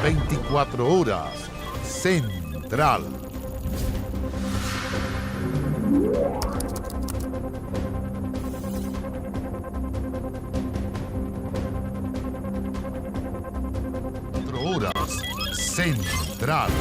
24 horas. Central. Horas Central.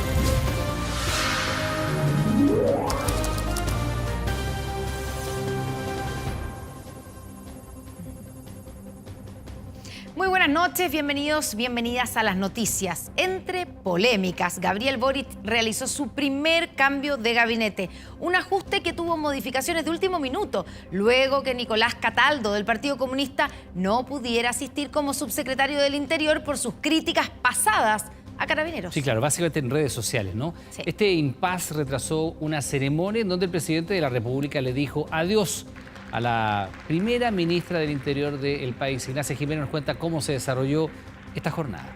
Muy buenas noches, bienvenidos, bienvenidas a las noticias. Entre polémicas, Gabriel Boric realizó su primer cambio de gabinete, un ajuste que tuvo modificaciones de último minuto, luego que Nicolás Cataldo del Partido Comunista no pudiera asistir como subsecretario del Interior por sus críticas pasadas a Carabineros. Sí, claro, básicamente en redes sociales, ¿no? Sí. Este impasse retrasó una ceremonia en donde el presidente de la República le dijo adiós a la primera ministra del Interior del país. Ignacia Jiménez nos cuenta cómo se desarrolló esta jornada.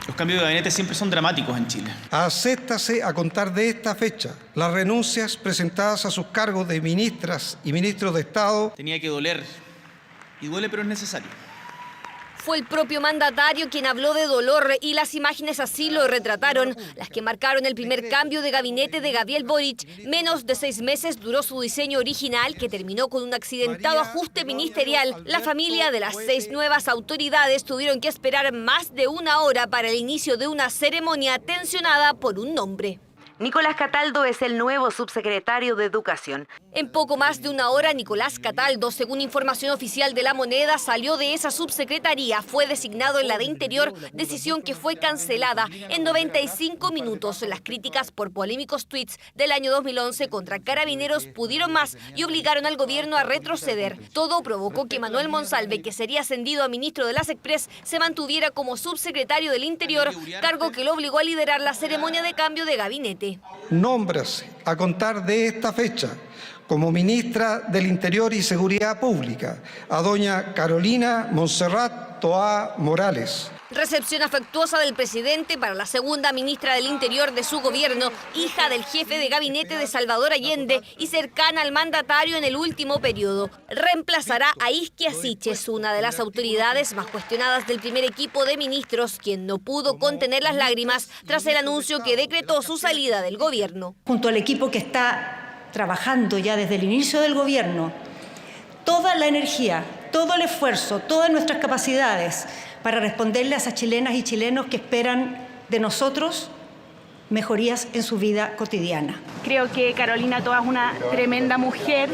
Los cambios de gabinete siempre son dramáticos en Chile. Acéptase a contar de esta fecha las renuncias presentadas a sus cargos de ministras y ministros de Estado. Tenía que doler, y duele pero es necesario. Fue el propio mandatario quien habló de dolor y las imágenes así lo retrataron, las que marcaron el primer cambio de gabinete de Gabriel Boric. Menos de 6 meses duró su diseño original, que terminó con un accidentado ajuste ministerial. La familia de las 6 nuevas autoridades tuvieron que esperar más de 1 hora para el inicio de una ceremonia tensionada por un nombre. Nicolás Cataldo es el nuevo subsecretario de Educación. En poco más de 1 hora, Nicolás Cataldo, según información oficial de La Moneda, salió de esa subsecretaría. Fue designado en la de Interior, decisión que fue cancelada en 95 minutos. Las críticas por polémicos tweets del año 2011 contra Carabineros pudieron más y obligaron al gobierno a retroceder. Todo provocó que Manuel Monsalve, que sería ascendido a ministro de las Express, se mantuviera como subsecretario del Interior, cargo que lo obligó a liderar la ceremonia de cambio de gabinete. Nómbrase a contar de esta fecha como ministra del Interior y Seguridad Pública a doña Carolina Montserrat Toá Morales. Recepción afectuosa del presidente para la segunda ministra del Interior de su gobierno, hija del jefe de gabinete de Salvador Allende y cercana al mandatario en el último periodo. Reemplazará a Isquia Siches, una de las autoridades más cuestionadas del primer equipo de ministros, quien no pudo contener las lágrimas tras el anuncio que decretó su salida del gobierno. Junto al equipo que está trabajando ya desde el inicio del gobierno, toda la energía, todo el esfuerzo, todas nuestras capacidades para responderle a esas chilenas y chilenos que esperan de nosotros mejorías en su vida cotidiana. Creo que Carolina Toá es una tremenda mujer.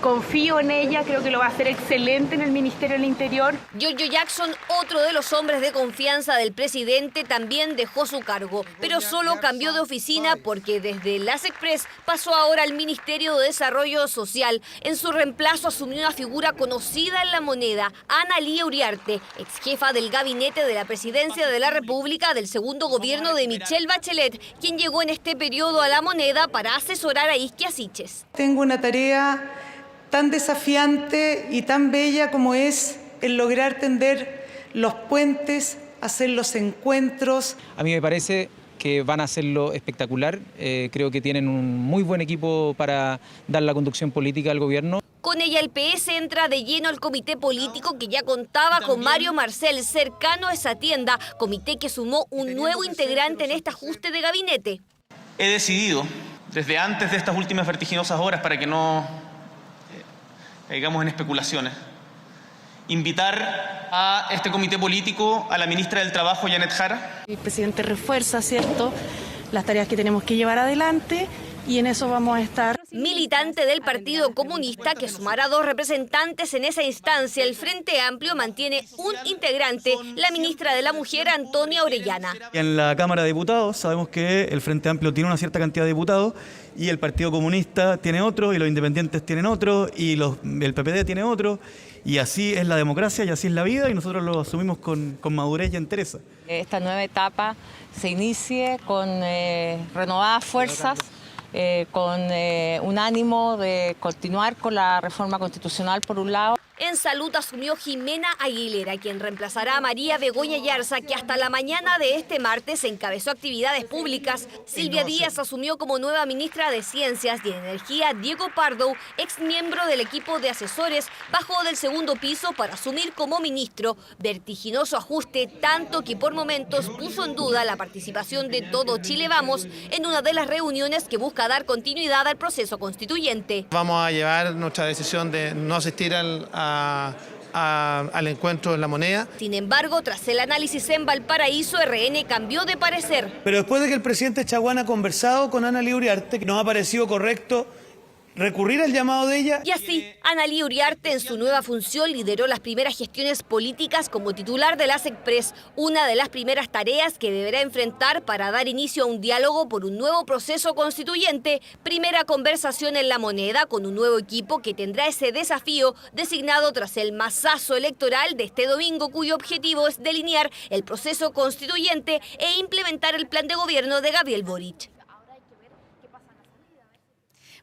Confío en ella, creo que lo va a hacer excelente en el Ministerio del Interior. Giorgio Jackson, otro de los hombres de confianza del presidente, también dejó su cargo, pero solo cambió de oficina porque desde las Express pasó ahora al Ministerio de Desarrollo Social. En su reemplazo asumió una figura conocida en La Moneda, Ana Lía Uriarte, ex jefa del gabinete de la Presidencia de la República del segundo gobierno de Michelle Bachelet, quien llegó en este periodo a La Moneda para asesorar a Isquia Siches. Tengo una tarea tan desafiante y tan bella como es el lograr tender los puentes, hacer los encuentros. A mí me parece que van a hacerlo espectacular. Creo que tienen un muy buen equipo para dar la conducción política al gobierno. Con ella el PS entra de lleno al comité político que ya contaba con Mario Marcel, cercano a esa tienda, comité que sumó un nuevo integrante en este ajuste de gabinete. He decidido, desde antes de estas últimas vertiginosas horas, para que no caigamos en especulaciones, invitar a este comité político a la ministra del Trabajo, Janet Jara. El presidente refuerza, ¿cierto?, las tareas que tenemos que llevar adelante y en eso vamos a estar. Militante del Partido Comunista que sumará 2 representantes en esa instancia, el Frente Amplio mantiene un integrante, la ministra de la Mujer, Antonia Orellana. En la Cámara de Diputados sabemos que el Frente Amplio tiene una cierta cantidad de diputados y el Partido Comunista tiene otro, y los independientes tienen otro, y el PPD tiene otro, y así es la democracia y así es la vida, y nosotros lo asumimos con madurez y entereza. Esta nueva etapa se inicie con renovadas fuerzas, con un ánimo de continuar con la reforma constitucional por un lado. En Salud asumió Jimena Aguilera, quien reemplazará a María Begoña Yarza, que hasta la mañana de este martes encabezó actividades públicas. Silvia Díaz asumió como nueva ministra de Ciencias y Energía. Diego Pardo, ex miembro del equipo de asesores, bajó del segundo piso para asumir como ministro. Vertiginoso ajuste, tanto que por momentos puso en duda la participación de Todo Chile Vamos en una de las reuniones que busca dar continuidad al proceso constituyente. Vamos a llevar nuestra decisión de no asistir al encuentro en La Moneda. Sin embargo, tras el análisis en Valparaíso, RN cambió de parecer. Pero después de que el presidente Chaguán ha conversado con Analía Uriarte, nos ha parecido correcto recurrir al llamado de ella. Y así, Analía Uriarte en su nueva función lideró las primeras gestiones políticas como titular de la SECPRES, una de las primeras tareas que deberá enfrentar para dar inicio a un diálogo por un nuevo proceso constituyente. Primera conversación en La Moneda con un nuevo equipo que tendrá ese desafío designado tras el masazo electoral de este domingo, cuyo objetivo es delinear el proceso constituyente e implementar el plan de gobierno de Gabriel Boric.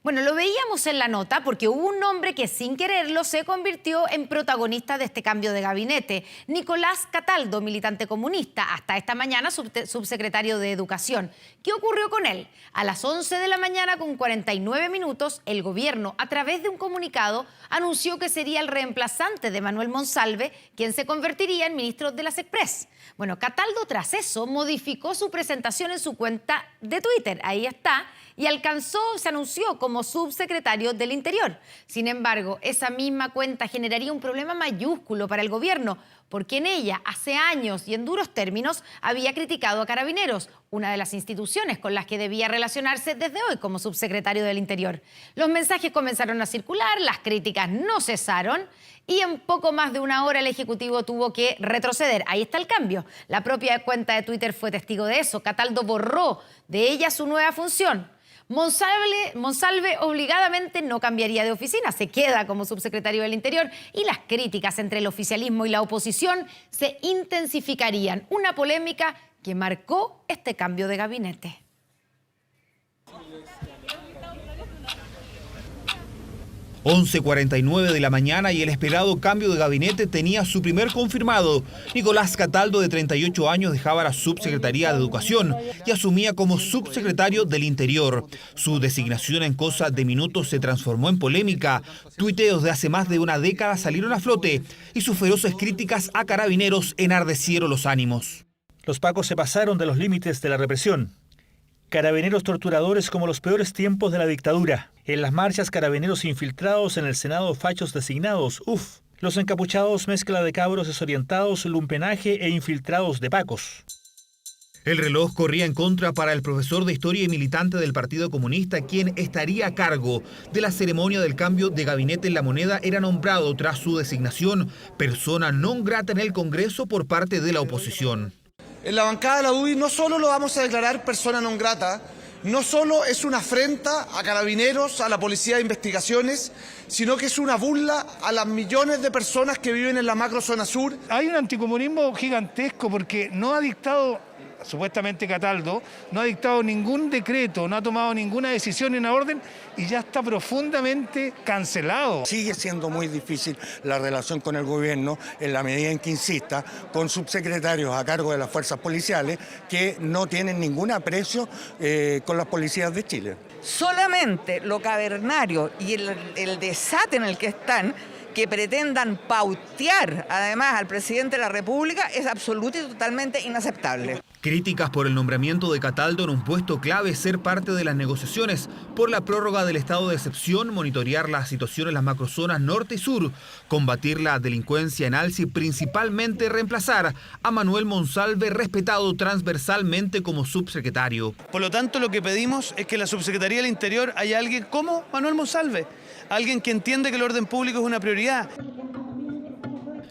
Bueno, lo veíamos en la nota porque hubo un hombre que sin quererlo se convirtió en protagonista de este cambio de gabinete. Nicolás Cataldo, militante comunista, hasta esta mañana subsecretario de Educación. ¿Qué ocurrió con él? A las 11 de la mañana con 49 minutos, el gobierno, a través de un comunicado, anunció que sería el reemplazante de Manuel Monsalve, quien se convertiría en ministro de la SECPRES. Bueno, Cataldo tras eso modificó su presentación en su cuenta de Twitter. Ahí está. Y se anunció como subsecretario del Interior. Sin embargo, esa misma cuenta generaría un problema mayúsculo para el gobierno, porque en ella, hace años y en duros términos, había criticado a Carabineros, una de las instituciones con las que debía relacionarse desde hoy como subsecretario del Interior. Los mensajes comenzaron a circular, las críticas no cesaron y en poco más de una hora el Ejecutivo tuvo que retroceder. Ahí está el cambio. La propia cuenta de Twitter fue testigo de eso. Cataldo borró de ella su nueva función. Monsalve obligadamente no cambiaría de oficina, se queda como subsecretario del Interior y las críticas entre el oficialismo y la oposición se intensificarían. Una polémica que marcó este cambio de gabinete. 11:49 de la mañana y el esperado cambio de gabinete tenía su primer confirmado. Nicolás Cataldo, de 38 años, dejaba la subsecretaría de Educación y asumía como subsecretario del Interior. Su designación en cosa de minutos se transformó en polémica. Tuiteos de hace más de una década salieron a flote y sus feroces críticas a Carabineros enardecieron los ánimos. Los pacos se pasaron de los límites de la represión. Carabineros torturadores como los peores tiempos de la dictadura. En las marchas, carabineros infiltrados, en el Senado, fachos designados. Los encapuchados, mezcla de cabros desorientados, lumpenaje e infiltrados de pacos. El reloj corría en contra para el profesor de Historia y militante del Partido Comunista, quien estaría a cargo de la ceremonia del cambio de gabinete en La Moneda. Era nombrado tras su designación persona non grata en el Congreso por parte de la oposición. En la bancada de la UDI no solo lo vamos a declarar persona non grata, no solo es una afrenta a Carabineros, a la Policía de Investigaciones, sino que es una burla a las millones de personas que viven en la macrozona sur. Hay un anticomunismo gigantesco porque no ha dictado, supuestamente Cataldo, no ha dictado ningún decreto, no ha tomado ninguna decisión ni una orden y ya está profundamente cancelado. Sigue siendo muy difícil la relación con el gobierno en la medida en que insista con subsecretarios a cargo de las fuerzas policiales que no tienen ningún aprecio con las policías de Chile. Solamente lo cavernario y el desate en el que están, que pretendan pautear además al presidente de la República, es absoluto y totalmente inaceptable. Críticas por el nombramiento de Cataldo en un puesto clave, ser parte de las negociaciones por la prórroga del estado de excepción, monitorear la situación en las macrozonas norte y sur, combatir la delincuencia en alza y principalmente reemplazar a Manuel Monsalve, respetado transversalmente como subsecretario. Por lo tanto, lo que pedimos es que en la Subsecretaría del Interior haya alguien como Manuel Monsalve, alguien que entiende que el orden público es una prioridad.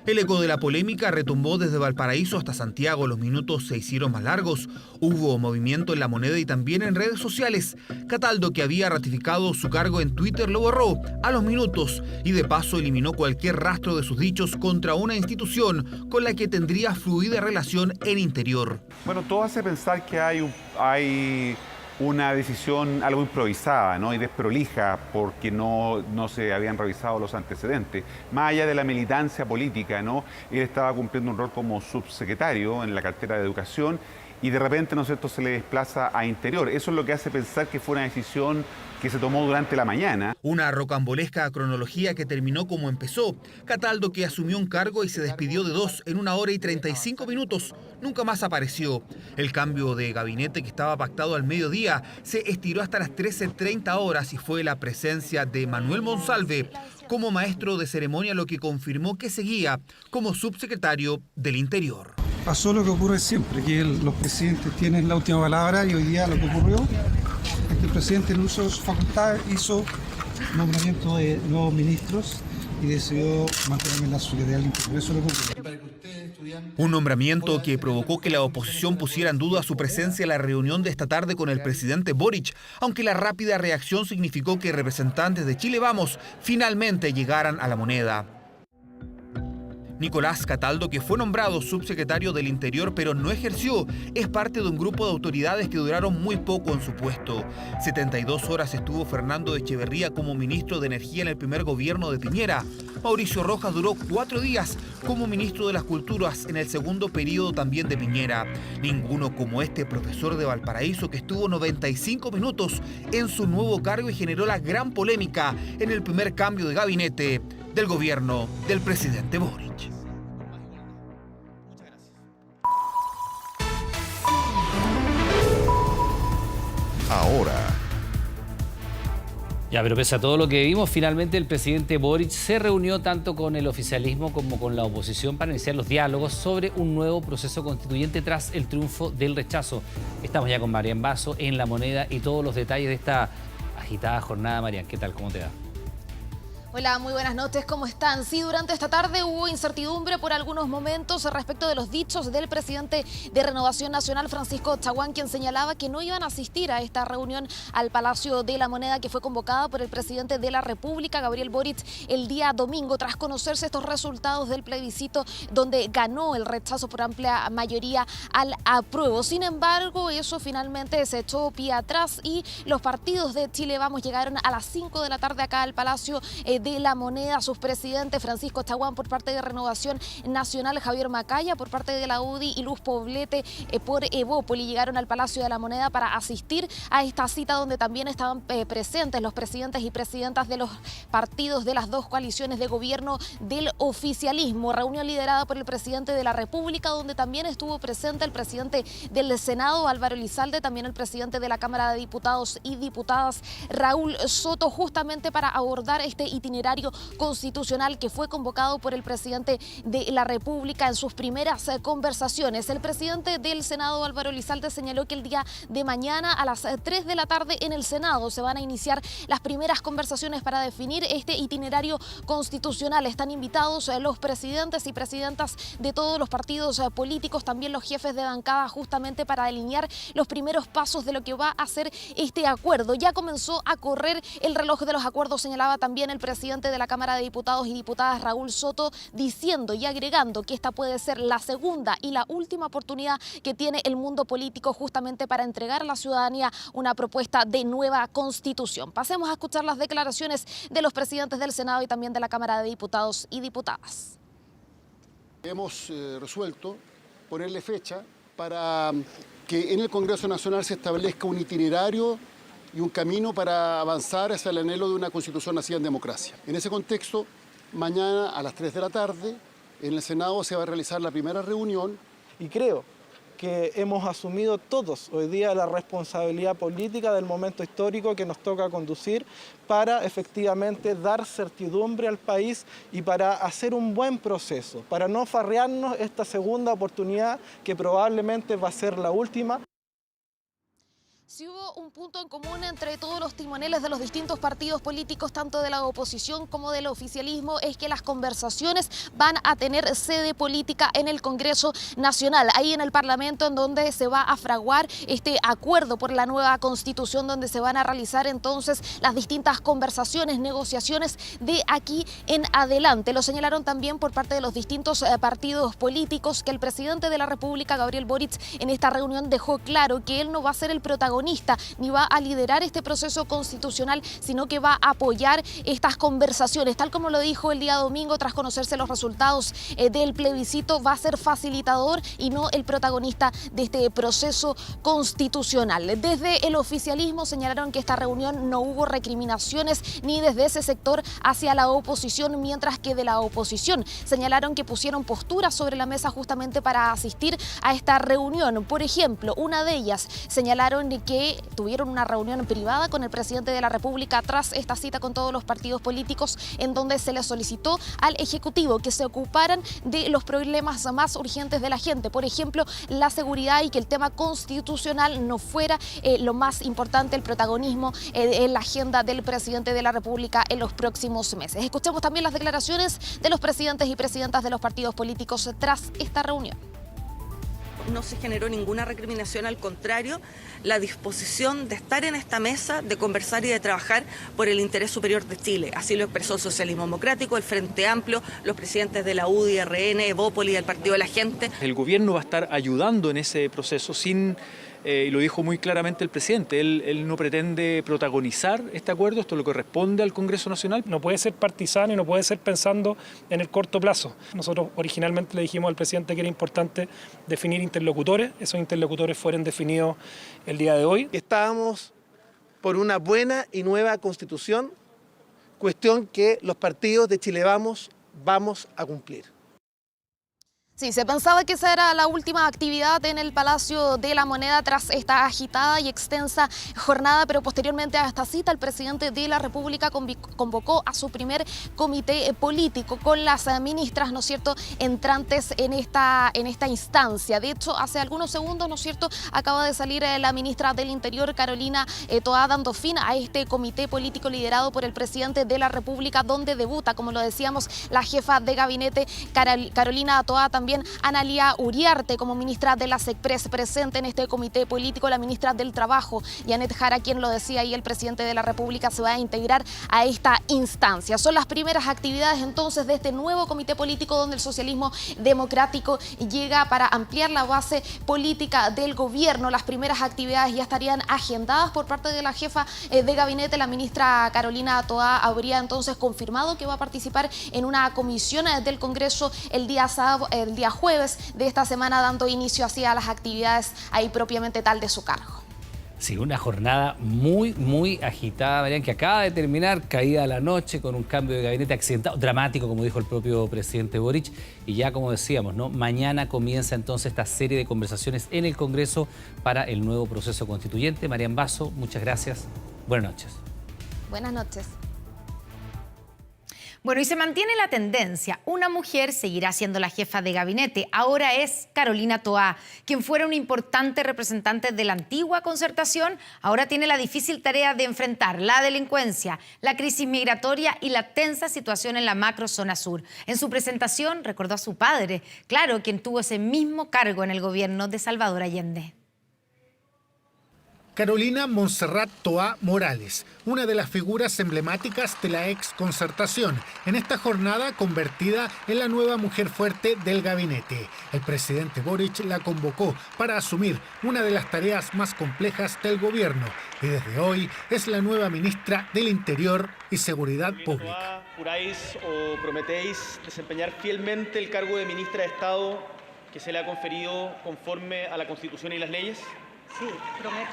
El eco de la polémica retumbó desde Valparaíso hasta Santiago. Los minutos se hicieron más largos. Hubo movimiento en La Moneda y también en redes sociales. Cataldo, que había ratificado su cargo en Twitter, lo borró a los minutos y de paso eliminó cualquier rastro de sus dichos contra una institución con la que tendría fluida relación en Interior. Bueno, todo hace pensar que hay una decisión algo improvisada, ¿no? Y desprolija porque no se habían revisado los antecedentes. Más allá de la militancia política, ¿no? Él estaba cumpliendo un rol como subsecretario en la cartera de Educación y de repente, ¿no es cierto?, se le desplaza a Interior. Eso es lo que hace pensar que fue una decisión que se tomó durante la mañana. Una rocambolesca cronología que terminó como empezó. Cataldo, que asumió un cargo y se despidió de 2 en 1 hora y 35 minutos, nunca más apareció. El cambio de gabinete, que estaba pactado al mediodía, se estiró hasta las 13:30 horas y fue la presencia de Manuel Monsalve como maestro de ceremonia lo que confirmó que seguía como subsecretario del Interior. Pasó lo que ocurre siempre, que los presidentes tienen la última palabra y hoy día lo que ocurrió es que el presidente en uso de su facultad hizo nombramiento de nuevos ministros y decidió mantenerme en la Secretaría del Interior. Eso es lo que ocurrió. Un nombramiento que provocó que la oposición pusiera en duda su presencia en la reunión de esta tarde con el presidente Boric, aunque la rápida reacción significó que representantes de Chile Vamos finalmente llegaran a La Moneda. Nicolás Cataldo, que fue nombrado subsecretario del Interior pero no ejerció, es parte de un grupo de autoridades que duraron muy poco en su puesto. 72 horas estuvo Fernando Echeverría como ministro de Energía en el primer gobierno de Piñera. Mauricio Rojas duró 4 días como ministro de las Culturas en el segundo periodo también de Piñera. Ninguno como este profesor de Valparaíso, que estuvo 95 minutos en su nuevo cargo y generó la gran polémica en el primer cambio de gabinete del gobierno del presidente Boric. Ahora. Ya, pero pese a todo lo que vimos, finalmente el presidente Boric se reunió tanto con el oficialismo como con la oposición para iniciar los diálogos sobre un nuevo proceso constituyente tras el triunfo del rechazo. Estamos ya con Marian Basso en La Moneda y todos los detalles de esta agitada jornada. Marian, ¿qué tal? ¿Cómo te va? Hola, muy buenas noches, ¿cómo están? Sí, durante esta tarde hubo incertidumbre por algunos momentos respecto de los dichos del presidente de Renovación Nacional, Francisco Chaguán, quien señalaba que no iban a asistir a esta reunión al Palacio de la Moneda que fue convocada por el presidente de la República, Gabriel Boric, el día domingo, tras conocerse estos resultados del plebiscito donde ganó el rechazo por amplia mayoría al apruebo. Sin embargo, eso finalmente se echó pie atrás y los partidos de Chile Vamos llegaron a las 5 de la tarde acá al Palacio de la Moneda. Sus presidentes, Francisco Chaguán por parte de Renovación Nacional, Javier Macaya por parte de la UDI y Luz Poblete por Evópoli llegaron al Palacio de la Moneda para asistir a esta cita donde también estaban presentes los presidentes y presidentas de los partidos de las dos coaliciones de gobierno del oficialismo. Reunión liderada por el presidente de la República, donde también estuvo presente el presidente del Senado, Álvaro Elizalde, también el presidente de la Cámara de Diputados y Diputadas, Raúl Soto, justamente para abordar este itinerario constitucional que fue convocado por el presidente de la República en sus primeras conversaciones. El presidente del Senado, Álvaro Elizalde, señaló que el día de mañana a las 3 de la tarde en el Senado se van a iniciar las primeras conversaciones para definir este itinerario constitucional. Están invitados los presidentes y presidentas de todos los partidos políticos, también los jefes de bancada, justamente para delinear los primeros pasos de lo que va a ser este acuerdo. Ya comenzó a correr el reloj de los acuerdos, señalaba también el presidente de la Cámara de Diputados y Diputadas, Raúl Soto, diciendo y agregando que esta puede ser la segunda y la última oportunidad que tiene el mundo político justamente para entregar a la ciudadanía una propuesta de nueva constitución. Pasemos a escuchar las declaraciones de los presidentes del Senado y también de la Cámara de Diputados y Diputadas. Hemos resuelto ponerle fecha para que en el Congreso Nacional se establezca un itinerario y un camino para avanzar hacia el anhelo de una constitución nacida en democracia. En ese contexto, mañana a las 3 de la tarde, en el Senado se va a realizar la primera reunión. Y creo que hemos asumido todos hoy día la responsabilidad política del momento histórico que nos toca conducir para efectivamente dar certidumbre al país y para hacer un buen proceso, para no farrearnos esta segunda oportunidad que probablemente va a ser la última. Si hubo un punto en común entre todos los timoneles de los distintos partidos políticos, tanto de la oposición como del oficialismo, es que las conversaciones van a tener sede política en el Congreso Nacional, ahí en el Parlamento, en donde se va a fraguar este acuerdo por la nueva Constitución, donde se van a realizar entonces las distintas conversaciones, negociaciones de aquí en adelante. Lo señalaron también por parte de los distintos partidos políticos, que el presidente de la República, Gabriel Boric, en esta reunión dejó claro que él no va a ser el protagonista protagonista ni va a liderar este proceso constitucional, sino que va a apoyar estas conversaciones. Tal como lo dijo el día domingo, tras conocerse los resultados del plebiscito, va a ser facilitador y no el protagonista de este proceso constitucional. Desde el oficialismo señalaron que esta reunión no hubo recriminaciones ni desde ese sector hacia la oposición, mientras que de la oposición señalaron que pusieron posturas sobre la mesa justamente para asistir a esta reunión. Por ejemplo, una de ellas señalaron que tuvieron una reunión privada con el presidente de la República tras esta cita con todos los partidos políticos, en donde se le solicitó al Ejecutivo que se ocuparan de los problemas más urgentes de la gente, por ejemplo, la seguridad, y que el tema constitucional no fuera lo más importante, el protagonismo en la agenda del presidente de la República en los próximos meses. Escuchemos también las declaraciones de los presidentes y presidentas de los partidos políticos tras esta reunión. No se generó ninguna recriminación, al contrario, la disposición de estar en esta mesa, de conversar y de trabajar por el interés superior de Chile. Así lo expresó el Socialismo Democrático, el Frente Amplio, los presidentes de la UDI, RN, Evópoli, el Partido de la Gente. El gobierno va a estar ayudando en ese proceso y lo dijo muy claramente el presidente, él no pretende protagonizar este acuerdo, esto es lo que corresponde al Congreso Nacional. No puede ser partisano y no puede ser pensando en el corto plazo. Nosotros originalmente le dijimos al presidente que era importante definir interlocutores, esos interlocutores fueron definidos el día de hoy. Estábamos por una buena y nueva constitución, cuestión que los partidos de Chile Vamos a cumplir. Sí, se pensaba que esa era la última actividad en el Palacio de la Moneda tras esta agitada y extensa jornada, pero posteriormente a esta cita el presidente de la República convocó a su primer comité político con las ministras, ¿no es cierto?, entrantes en esta instancia. De hecho, hace algunos segundos, ¿no es cierto?, acaba de salir la ministra del Interior, Carolina Toá, dando fin a este comité político liderado por el presidente de la República, donde debuta, como lo decíamos, la jefa de gabinete, Carolina Toá, también Analía Uriarte como ministra de la SECPRES presente en este comité político, la ministra del Trabajo, Janet Jara, quien lo decía, y el presidente de la República se va a integrar a esta instancia. Son las primeras actividades entonces de este nuevo comité político donde el socialismo democrático llega para ampliar la base política del gobierno. Las primeras actividades ya estarían agendadas por parte de la jefa de gabinete, la ministra Carolina Toá habría entonces confirmado que va a participar en una comisión del Congreso el día jueves de esta semana, dando inicio así a las actividades ahí propiamente tal de su cargo. Sí, una jornada muy agitada, Marian, que acaba de terminar, caída a la noche, con un cambio de gabinete accidentado, dramático, como dijo el propio presidente Boric. Y ya, como decíamos, ¿no?, mañana comienza entonces esta serie de conversaciones en el Congreso para el nuevo proceso constituyente. Marian Basso, muchas gracias. Buenas noches. Buenas noches. Bueno, y se mantiene la tendencia. Una mujer seguirá siendo la jefa de gabinete. Ahora es Carolina Toá, quien fuera una importante representante de la antigua Concertación. Ahora tiene la difícil tarea de enfrentar la delincuencia, la crisis migratoria y la tensa situación en la macrozona sur. En su presentación recordó a su padre, claro, quien tuvo ese mismo cargo en el gobierno de Salvador Allende. Carolina Montserrat Toá Morales, una de las figuras emblemáticas de la ex Concertación, en esta jornada convertida en la nueva mujer fuerte del gabinete. El presidente Boric la convocó para asumir una de las tareas más complejas del gobierno y desde hoy es la nueva ministra del Interior y Seguridad Pública. ¿Juráis o prometéis desempeñar fielmente el cargo de ministra de Estado que se le ha conferido conforme a la Constitución y las leyes? Sí, prometo.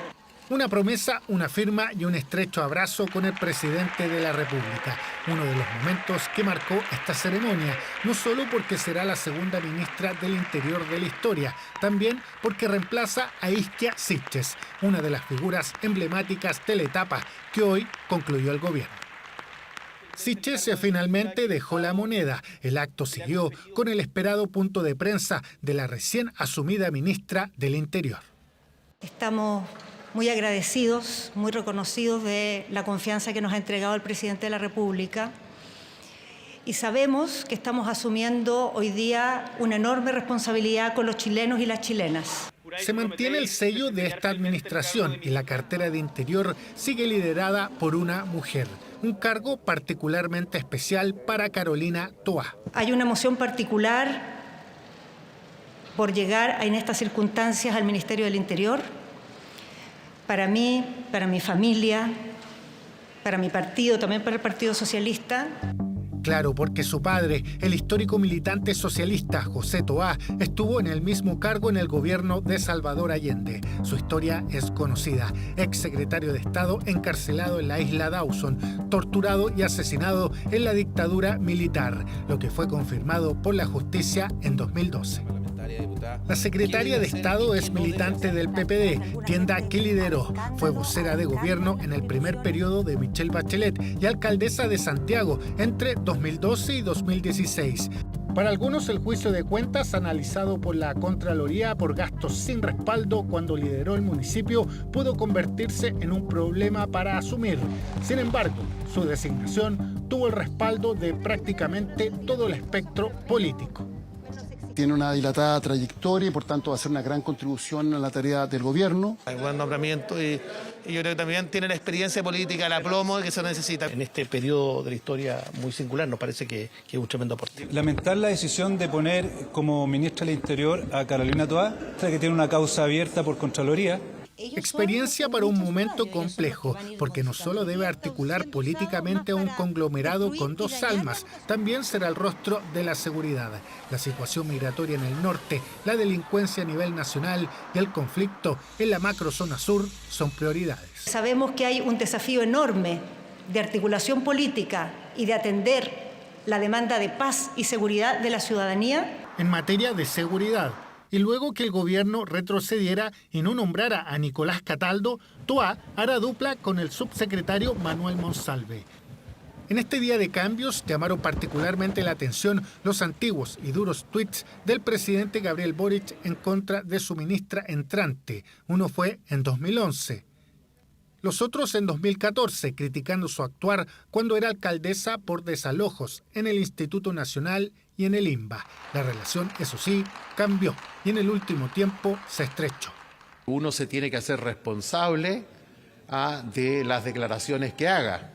Una promesa, una firma y un estrecho abrazo con el presidente de la República. Uno de los momentos que marcó esta ceremonia, no solo porque será la segunda ministra del Interior de la historia, también porque reemplaza a Ixchia Siches, una de las figuras emblemáticas de la etapa que hoy concluyó el gobierno. Siches finalmente dejó la moneda. El acto siguió con el esperado punto de prensa de la recién asumida ministra del Interior. Estamos muy agradecidos, muy reconocidos de la confianza que nos ha entregado el presidente de la República y sabemos que estamos asumiendo hoy día una enorme responsabilidad con los chilenos y las chilenas. Se mantiene el sello de esta administración y la cartera de Interior sigue liderada por una mujer, un cargo particularmente especial para Carolina Toá. Hay una emoción particular por llegar en estas circunstancias al Ministerio del Interior, para mí, para mi familia, para mi partido, también para el Partido Socialista. Claro, porque su padre, el histórico militante socialista José Toá, estuvo en el mismo cargo en el gobierno de Salvador Allende. Su historia es conocida. Exsecretario de Estado encarcelado en la isla Dawson, torturado y asesinado en la dictadura militar, lo que fue confirmado por la justicia en 2012. La secretaria de Estado es militante del PPD, tienda que lideró. Fue vocera de gobierno en el primer periodo de Michelle Bachelet y alcaldesa de Santiago entre 2012 y 2016. Para algunos, el juicio de cuentas analizado por la Contraloría por gastos sin respaldo cuando lideró el municipio pudo convertirse en un problema para asumir. Sin embargo, su designación tuvo el respaldo de prácticamente todo el espectro político. Tiene una dilatada trayectoria y por tanto va a ser una gran contribución a la tarea del gobierno. Hay buen nombramiento y yo creo que también tiene la experiencia política, el aplomo que se necesita. En este periodo de la historia muy singular nos parece que es un tremendo aporte. Lamentar la decisión de poner como ministra del Interior a Carolina Toá, que tiene una causa abierta por Contraloría. Experiencia para un momento complejo, porque no solo debe articular políticamente a un conglomerado con dos almas, también será el rostro de la seguridad. La situación migratoria en el norte, la delincuencia a nivel nacional y el conflicto en la macrozona sur son prioridades. Sabemos que hay un desafío enorme de articulación política y de atender la demanda de paz y seguridad de la ciudadanía. En materia de seguridad, y luego que el gobierno retrocediera y no nombrara a Nicolás Cataldo, Toá hará dupla con el subsecretario Manuel Monsalve. En este día de cambios llamaron particularmente la atención los antiguos y duros tuits del presidente Gabriel Boric en contra de su ministra entrante. Uno fue en 2011. Los otros en 2014, criticando su actuar cuando era alcaldesa por desalojos en el Instituto Nacional y en el INBA. La relación, eso sí, cambió y en el último tiempo se estrechó. Uno se tiene que hacer responsable de las declaraciones que haga.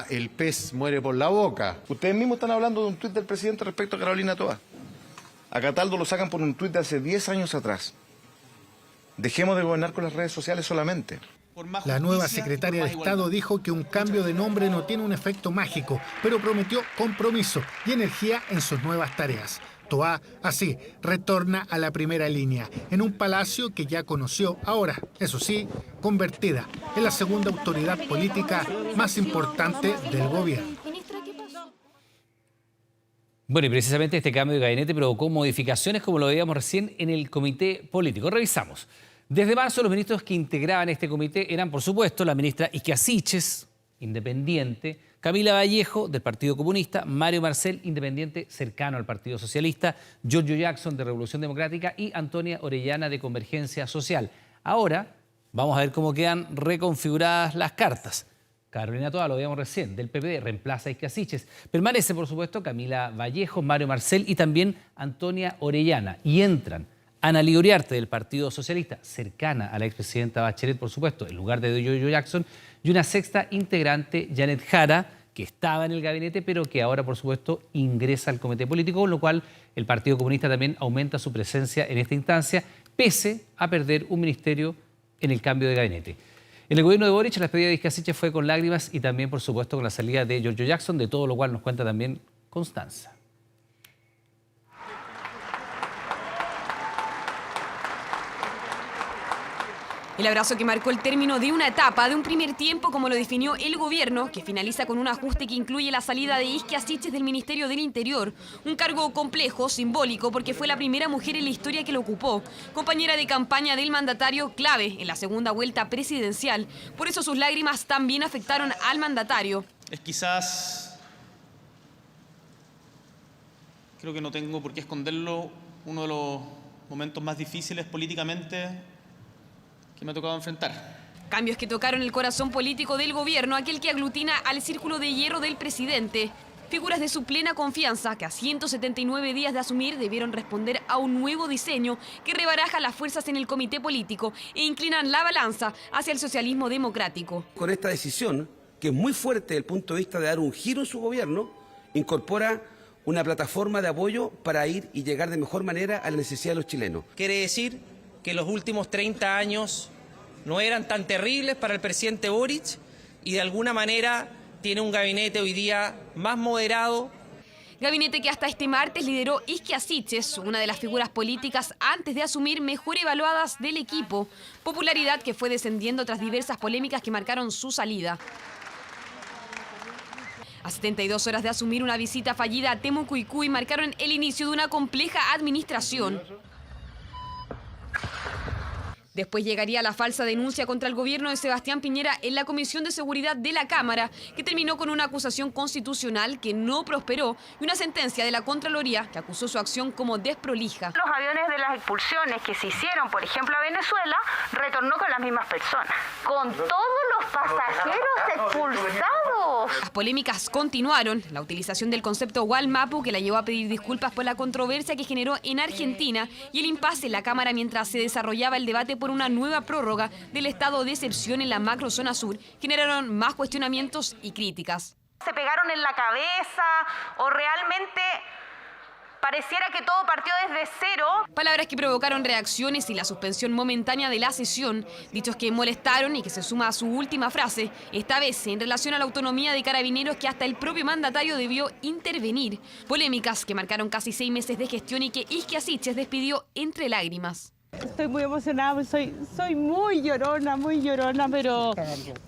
El pez muere por la boca. Ustedes mismos están hablando de un tuit del presidente respecto a Carolina Toá. A Cataldo lo sacan por un tuit de hace 10 años atrás. Dejemos de gobernar con las redes sociales solamente. La nueva secretaria de Estado dijo que un cambio de nombre no tiene un efecto mágico, pero prometió compromiso y energía en sus nuevas tareas. Toá, así, retorna a la primera línea, en un palacio que ya conoció ahora, eso sí, convertida en la segunda autoridad política más importante del gobierno. Bueno, y precisamente este cambio de gabinete provocó modificaciones, como lo veíamos recién, en el comité político. Revisamos. Desde marzo, los ministros que integraban este comité eran, por supuesto, la ministra Isquia Siches, independiente, Camila Vallejo, del Partido Comunista, Mario Marcel, independiente cercano al Partido Socialista, Giorgio Jackson, de Revolución Democrática, y Antonia Orellana, de Convergencia Social. Ahora vamos a ver cómo quedan reconfiguradas las cartas. Carolina Toá, lo veíamos recién, del PPD, reemplaza a Isquia Siches. Permanece, por supuesto, Camila Vallejo, Mario Marcel y también Antonia Orellana. Y entran Ana Uriarte, del Partido Socialista, cercana a la expresidenta Bachelet, por supuesto, en lugar de Giorgio Jackson, y una sexta integrante, Janet Jara, que estaba en el gabinete, pero que ahora, por supuesto, ingresa al comité político, con lo cual el Partido Comunista también aumenta su presencia en esta instancia, pese a perder un ministerio en el cambio de gabinete. En el gobierno de Boric, la despedida de Isquia Siches fue con lágrimas y también, por supuesto, con la salida de Giorgio Jackson, de todo lo cual nos cuenta también Constanza. El abrazo que marcó el término de una etapa, de un primer tiempo, como lo definió el gobierno, que finaliza con un ajuste que incluye la salida de Isquia Siches del Ministerio del Interior. Un cargo complejo, simbólico, porque fue la primera mujer en la historia que lo ocupó. Compañera de campaña del mandatario, clave en la segunda vuelta presidencial. Por eso sus lágrimas también afectaron al mandatario. Es quizás, creo que no tengo por qué esconderlo, uno de los momentos más difíciles políticamente que me ha tocado enfrentar. Cambios que tocaron el corazón político del gobierno, aquel que aglutina al círculo de hierro del presidente. Figuras de su plena confianza que a 179 días de asumir debieron responder a un nuevo diseño que rebaraja las fuerzas en el comité político e inclinan la balanza hacia el socialismo democrático. Con esta decisión, que es muy fuerte desde el punto de vista de dar un giro en su gobierno, incorpora una plataforma de apoyo para ir y llegar de mejor manera a la necesidad de los chilenos. Quiere decir que los últimos 30 años no eran tan terribles para el presidente Boric y de alguna manera tiene un gabinete hoy día más moderado. Gabinete que hasta este martes lideró Isquia Siches, una de las figuras políticas antes de asumir mejor evaluadas del equipo, popularidad que fue descendiendo tras diversas polémicas que marcaron su salida. A 72 horas de asumir una visita fallida a Temucuicui marcaron el inicio de una compleja administración. Después llegaría la falsa denuncia contra el gobierno de Sebastián Piñera en la Comisión de Seguridad de la Cámara, que terminó con una acusación constitucional que no prosperó y una sentencia de la Contraloría que acusó su acción como desprolija. Los aviones de las expulsiones que se hicieron, por ejemplo, a Venezuela, retornó con las mismas personas, con todos los pasajeros expulsados. Las polémicas continuaron. La utilización del concepto Walmapu, que la llevó a pedir disculpas por la controversia que generó en Argentina, y el impasse en la Cámara mientras se desarrollaba el debate por una nueva prórroga del estado de excepción en la macrozona sur, generaron más cuestionamientos y críticas. ¿Se pegaron en la cabeza o realmente pareciera que todo partió desde cero? Palabras que provocaron reacciones y la suspensión momentánea de la sesión, dichos que molestaron y que se suma a su última frase, esta vez en relación a la autonomía de Carabineros que hasta el propio mandatario debió intervenir. Polémicas que marcaron casi 6 meses de gestión y que Isquia Siches despidió entre lágrimas. Estoy muy emocionada, soy muy llorona, pero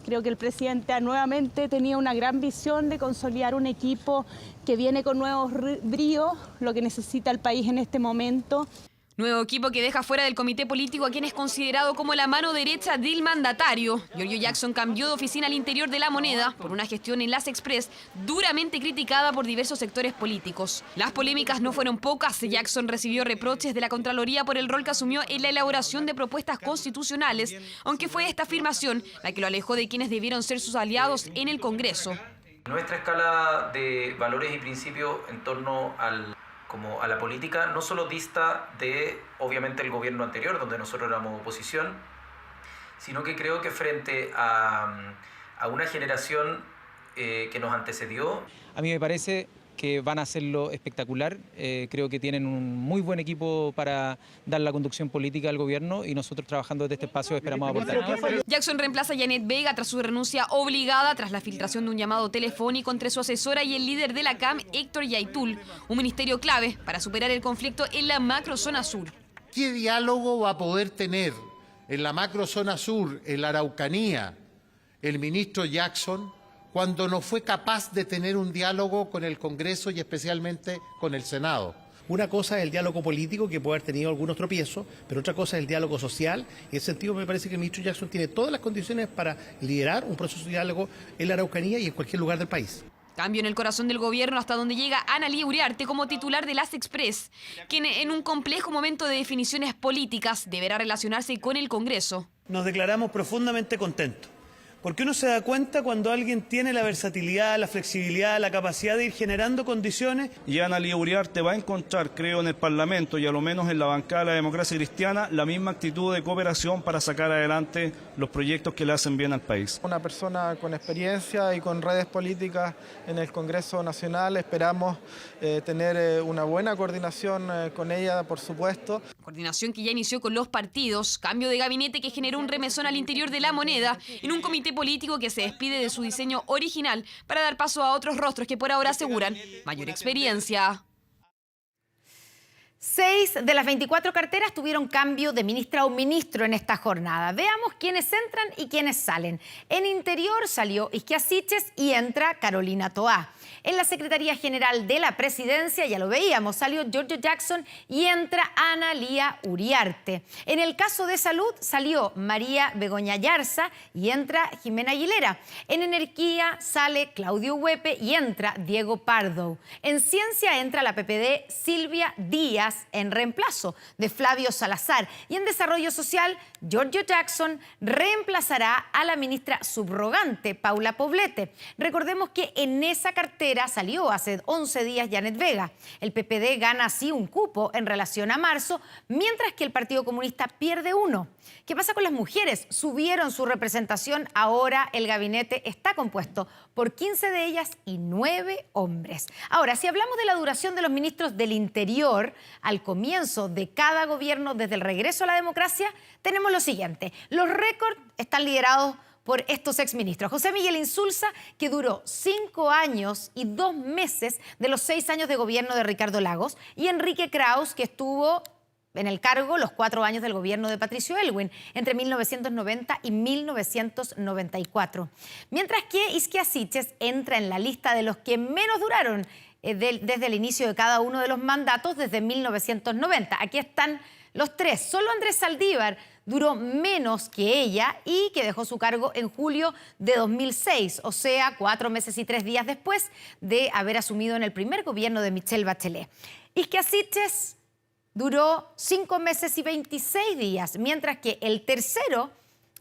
creo que el presidente nuevamente tenía una gran visión de consolidar un equipo que viene con nuevos bríos, lo que necesita el país en este momento. Nuevo equipo que deja fuera del comité político a quien es considerado como la mano derecha del mandatario. Giorgio Jackson cambió de oficina al interior de La Moneda por una gestión en Las Express duramente criticada por diversos sectores políticos. Las polémicas no fueron pocas. Jackson recibió reproches de la Contraloría por el rol que asumió en la elaboración de propuestas constitucionales, aunque fue esta afirmación la que lo alejó de quienes debieron ser sus aliados en el Congreso. Nuestra escala de valores y principios en torno a la política no solo dista de, obviamente, el gobierno anterior, donde nosotros éramos oposición, sino que creo que frente a una generación que nos antecedió. A mí me parece que van a hacerlo espectacular. Creo que tienen un muy buen equipo para dar la conducción política al gobierno y nosotros trabajando desde este espacio esperamos aportar. Jackson reemplaza a Janet Vega tras su renuncia obligada tras la filtración de un llamado telefónico entre su asesora y el líder de la CAM, Héctor Yaitul, un ministerio clave para superar el conflicto en la macrozona sur. ¿Qué diálogo va a poder tener en la macrozona sur, en la Araucanía, el ministro Jackson, cuando no fue capaz de tener un diálogo con el Congreso y especialmente con el Senado? Una cosa es el diálogo político, que puede haber tenido algunos tropiezos, pero otra cosa es el diálogo social. En ese sentido, me parece que el ministro Jackson tiene todas las condiciones para liderar un proceso de diálogo en la Araucanía y en cualquier lugar del país. Cambio en el corazón del gobierno hasta donde llega Analía Uriarte como titular de Las Express, quien en un complejo momento de definiciones políticas deberá relacionarse con el Congreso. Nos declaramos profundamente contentos, porque uno se da cuenta cuando alguien tiene la versatilidad, la flexibilidad, la capacidad de ir generando condiciones. Y Analía Uriarte va a encontrar, creo, en el Parlamento y a lo menos en la bancada de la democracia cristiana, la misma actitud de cooperación para sacar adelante los proyectos que le hacen bien al país. Una persona con experiencia y con redes políticas en el Congreso Nacional. Esperamos tener una buena coordinación con ella, por supuesto. Coordinación que ya inició con los partidos. Cambio de gabinete que generó un remesón al interior de La Moneda en un comité político que se despide de su diseño original para dar paso a otros rostros que por ahora aseguran mayor experiencia. 6 de las 24 carteras tuvieron cambio de ministra o ministro en esta jornada. Veamos quiénes entran y quiénes salen. En Interior salió Isquia Siches y entra Carolina Toá. En la Secretaría General de la Presidencia, ya lo veíamos, salió Giorgio Jackson y entra Analía Uriarte. En el caso de Salud salió María Begoña Yarza y entra Jimena Aguilera. En Energía sale Claudio Huepe y entra Diego Pardo. En Ciencia entra la PPD Silvia Díaz en reemplazo de Flavio Salazar. Y en Desarrollo Social, Giorgio Jackson reemplazará a la ministra subrogante, Paula Poblete. Recordemos que en esa cartera cartera salió hace 11 días Janet Vega. El PPD gana así un cupo en relación a marzo, mientras que el Partido Comunista pierde uno. ¿Qué pasa con las mujeres? Subieron su representación, ahora el gabinete está compuesto por 15 de ellas y 9 hombres. Ahora, si hablamos de la duración de los ministros del Interior al comienzo de cada gobierno desde el regreso a la democracia, tenemos lo siguiente. Los récords están liderados por estos exministros. José Miguel Insulza, que duró 5 años y 2 meses de los 6 años de gobierno de Ricardo Lagos, y Enrique Kraus, que estuvo en el cargo los 4 años del gobierno de Patricio Aylwin, entre 1990 y 1994. Mientras que Isquia Siches entra en la lista de los que menos duraron desde el inicio de cada uno de los mandatos desde 1990. Aquí están los 3. Solo Andrés Saldívar duró menos que ella y que dejó su cargo en julio de 2006, o sea, 4 meses y 3 días después de haber asumido en el primer gobierno de Michelle Bachelet. Isquia Siches duró 5 meses y 26 días, mientras que el tercero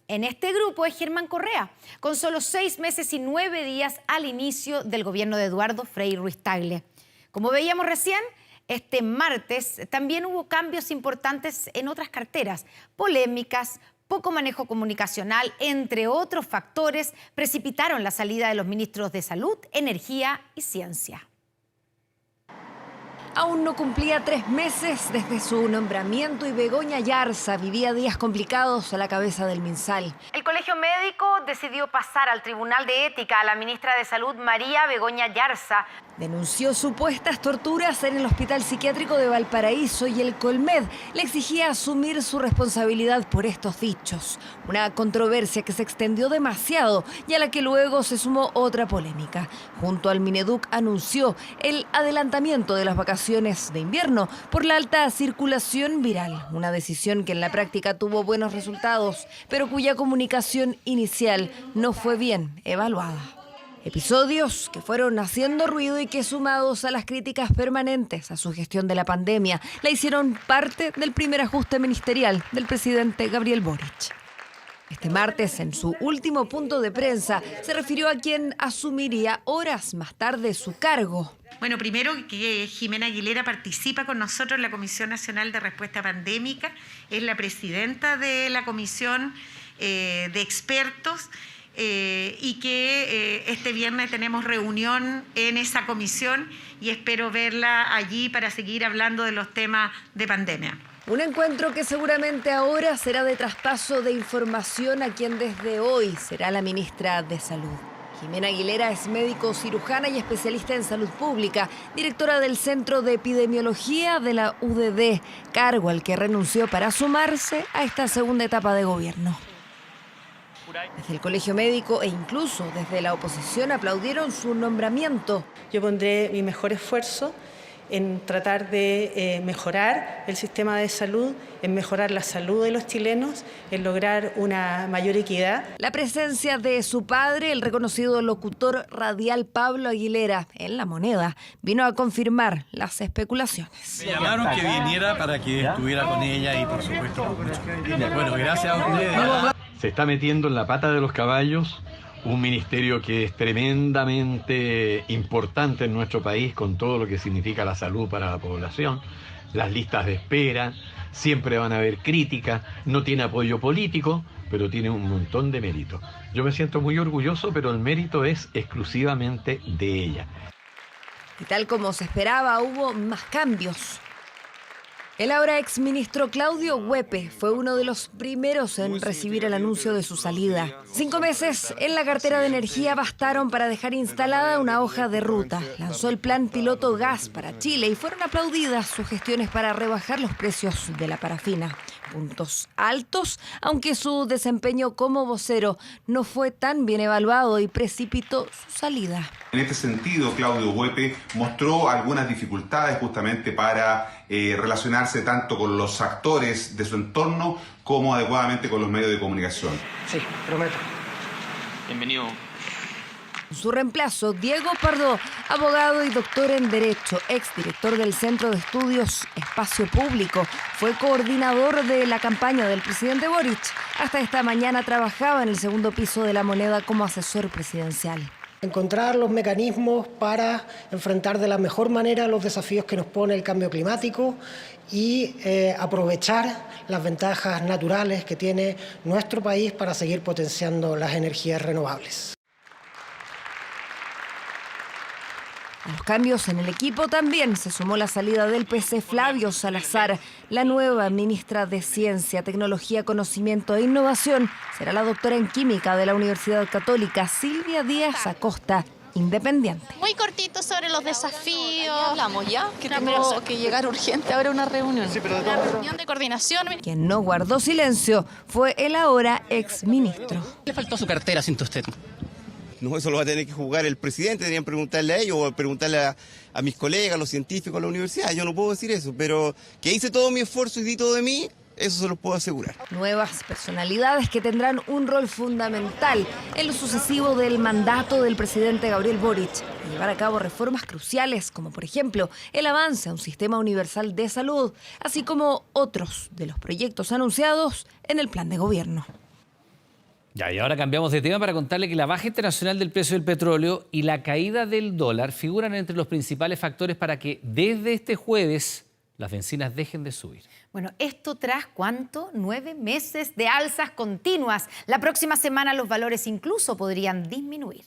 en este grupo es Germán Correa, con solo 6 meses y 9 días al inicio del gobierno de Eduardo Frei Ruiz-Tagle. Como veíamos recién, este martes también hubo cambios importantes en otras carteras, polémicas, poco manejo comunicacional, entre otros factores, precipitaron la salida de los ministros de Salud, Energía y Ciencia. Aún no cumplía 3 meses desde su nombramiento y Begoña Yarza vivía días complicados a la cabeza del MinSal. El Colegio Médico decidió pasar al Tribunal de Ética a la ministra de Salud, María Begoña Yarza. Denunció supuestas torturas en el Hospital Psiquiátrico de Valparaíso y el Colmed le exigía asumir su responsabilidad por estos dichos. Una controversia que se extendió demasiado y a la que luego se sumó otra polémica. Junto al Mineduc anunció el adelantamiento de las vacaciones de invierno por la alta circulación viral. Una decisión que en la práctica tuvo buenos resultados, pero cuya comunicación inicial no fue bien evaluada. Episodios que fueron haciendo ruido y que, sumados a las críticas permanentes a su gestión de la pandemia, la hicieron parte del primer ajuste ministerial del presidente Gabriel Boric. Este martes, en su último punto de prensa, se refirió a quien asumiría horas más tarde su cargo. Bueno, primero que Jimena Aguilera participa con nosotros en la Comisión Nacional de Respuesta Pandémica, es la presidenta de la Comisión de Expertos, y que este viernes tenemos reunión en esa comisión y espero verla allí para seguir hablando de los temas de pandemia. Un encuentro que seguramente ahora será de traspaso de información a quien desde hoy será la ministra de Salud. Jimena Aguilera es médico cirujana y especialista en salud pública, directora del Centro de Epidemiología de la UDD, cargo al que renunció para sumarse a esta segunda etapa de gobierno. Desde el Colegio Médico e incluso desde la oposición aplaudieron su nombramiento. Yo pondré mi mejor esfuerzo en tratar de mejorar el sistema de salud, en mejorar la salud de los chilenos, en lograr una mayor equidad. La presencia de su padre, el reconocido locutor radial Pablo Aguilera, en La Moneda, vino a confirmar las especulaciones. Me llamaron que viniera para que estuviera con ella y por supuesto con mucho. Bueno, gracias a ustedes. Se está metiendo en la pata de los caballos un ministerio que es tremendamente importante en nuestro país con todo lo que significa la salud para la población. Las listas de espera, siempre van a haber críticas, no tiene apoyo político, pero tiene un montón de mérito. Yo me siento muy orgulloso, pero el mérito es exclusivamente de ella. Y tal como se esperaba, hubo más cambios. El ahora exministro Claudio Huepe fue uno de los primeros en recibir el anuncio de su salida. 5 meses en la cartera de Energía bastaron para dejar instalada una hoja de ruta. Lanzó el plan piloto gas para Chile y fueron aplaudidas sus gestiones para rebajar los precios de la parafina. Puntos altos, aunque su desempeño como vocero no fue tan bien evaluado y precipitó su salida. En este sentido, Claudio Huepe mostró algunas dificultades justamente para relacionarse tanto con los actores de su entorno como adecuadamente con los medios de comunicación. Sí, prometo. Bienvenido. Su reemplazo, Diego Pardo, abogado y doctor en Derecho, exdirector del Centro de Estudios Espacio Público, fue coordinador de la campaña del presidente Boric. Hasta esta mañana trabajaba en el segundo piso de La Moneda como asesor presidencial. Encontrar los mecanismos para enfrentar de la mejor manera los desafíos que nos pone el cambio climático y aprovechar las ventajas naturales que tiene nuestro país para seguir potenciando las energías renovables. A los cambios en el equipo también se sumó la salida del PC Flavio Salazar. La nueva ministra de Ciencia, Tecnología, Conocimiento e Innovación será la doctora en Química de la Universidad Católica Silvia Díaz Acosta, independiente. Muy cortito sobre los desafíos. Hablamos ya, que tengo que llegar urgente ahora a una reunión. Una reunión de coordinación. Quien no guardó silencio fue el ahora exministro. Le faltó su cartera, siente usted. No, eso lo va a tener que jugar el presidente, deberían preguntarle a ellos o preguntarle a mis colegas, a los científicos de la universidad. Yo no puedo decir eso, pero que hice todo mi esfuerzo y di todo de mí, eso se los puedo asegurar. Nuevas personalidades que tendrán un rol fundamental en lo sucesivo del mandato del presidente Gabriel Boric y llevar a cabo reformas cruciales, como por ejemplo el avance a un sistema universal de salud, así como otros de los proyectos anunciados en el plan de gobierno. Ya, y ahora cambiamos de tema para contarle que la baja internacional del precio del petróleo y la caída del dólar figuran entre los principales factores para que desde este jueves las bencinas dejen de subir. Bueno, esto tras ¿cuánto? 9 meses de alzas continuas. La próxima semana los valores incluso podrían disminuir.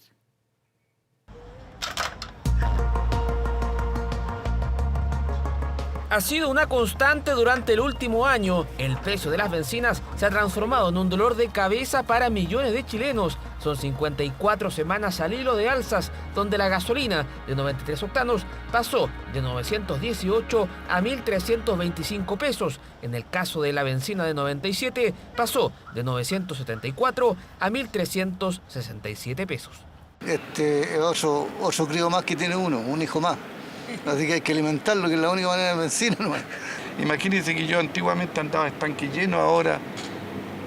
Ha sido una constante durante el último año. El precio de las bencinas se ha transformado en un dolor de cabeza para millones de chilenos. Son 54 semanas al hilo de alzas, donde la gasolina de 93 octanos pasó de 918 a 1.325 pesos. En el caso de la bencina de 97, pasó de 974 a 1.367 pesos. Otro crío más que tiene un hijo más. Así que hay que alimentarlo, que es la única manera de bencina. ¿No? Imagínense que yo antiguamente andaba estanque lleno, ahora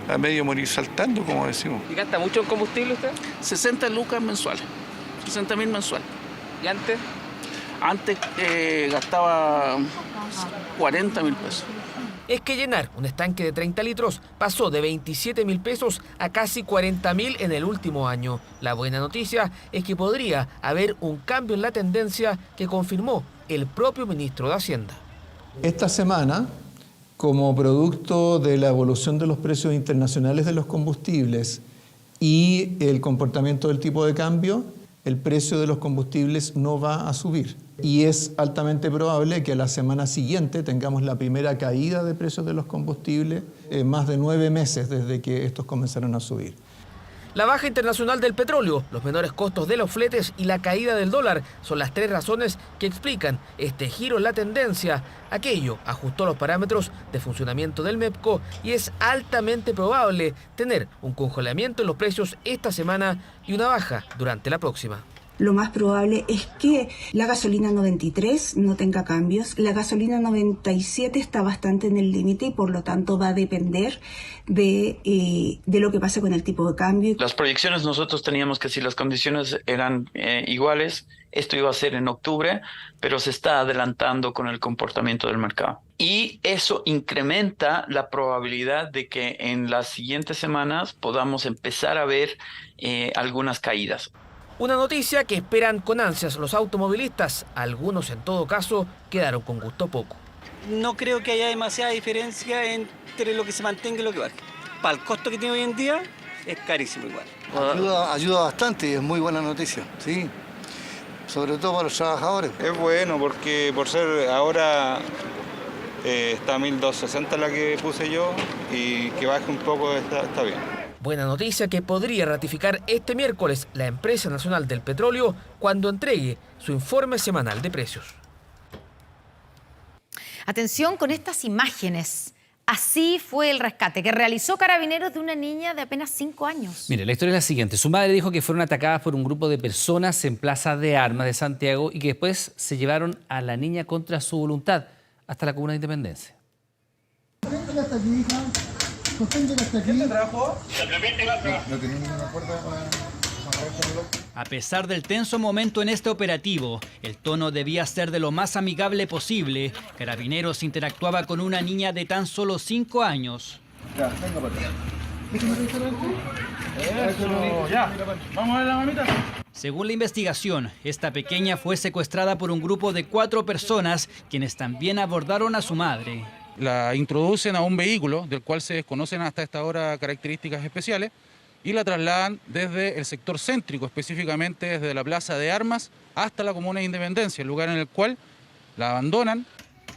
a medio morir saltando, como decimos. ¿Y gasta mucho en combustible usted? 60 lucas mensuales, 60.000 mensuales. ¿Y antes? Antes gastaba 40.000 pesos. Es que llenar un estanque de 30 litros pasó de 27.000 pesos a casi 40.000 en el último año. La buena noticia es que podría haber un cambio en la tendencia que confirmó el propio ministro de Hacienda. Esta semana, como producto de la evolución de los precios internacionales de los combustibles y el comportamiento del tipo de cambio, el precio de los combustibles no va a subir. Y es altamente probable que a la semana siguiente tengamos la primera caída de precios de los combustibles en más de 9 meses desde que estos comenzaron a subir. La baja internacional del petróleo, los menores costos de los fletes y la caída del dólar son las 3 razones que explican este giro en la tendencia. Aquello ajustó los parámetros de funcionamiento del MEPCO y es altamente probable tener un congelamiento en los precios esta semana y una baja durante la próxima. Lo más probable es que la gasolina 93 no tenga cambios. La gasolina 97 está bastante en el límite y por lo tanto va a depender de lo que pase con el tipo de cambio. Las proyecciones nosotros teníamos que si las condiciones eran iguales, esto iba a ser en octubre, pero se está adelantando con el comportamiento del mercado. Y eso incrementa la probabilidad de que en las siguientes semanas podamos empezar a ver algunas caídas. Una noticia que esperan con ansias los automovilistas. Algunos, en todo caso, quedaron con gusto poco. No creo que haya demasiada diferencia entre lo que se mantenga y lo que baje. Para el costo que tiene hoy en día, es carísimo igual. Ayuda bastante y es muy buena noticia, sí. Sobre todo para los trabajadores. Es bueno porque por ser ahora está 1.260 la que puse yo y que baje un poco está bien. Buena noticia que podría ratificar este miércoles la Empresa Nacional del Petróleo cuando entregue su informe semanal de precios. Atención con estas imágenes. Así fue el rescate que realizó Carabineros de una niña de apenas 5 años. Mire, la historia es la siguiente. Su madre dijo que fueron atacadas por un grupo de personas en Plaza de Armas de Santiago y que después se llevaron a la niña contra su voluntad hasta la Comuna de Independencia. ¿Quién te trajo? No tenía ninguna cuerda A pesar del tenso momento en este operativo, el tono debía ser de lo más amigable posible. Carabineros interactuaba con una niña de tan solo 5 años. Ya, venga para allá. Ya, vamos a ver la mamita. Según la investigación, esta pequeña fue secuestrada por un grupo de 4 personas quienes también abordaron a su madre. La introducen a un vehículo del cual se desconocen hasta esta hora características especiales y la trasladan desde el sector céntrico, específicamente desde la Plaza de Armas hasta la Comuna de Independencia, el lugar en el cual la abandonan.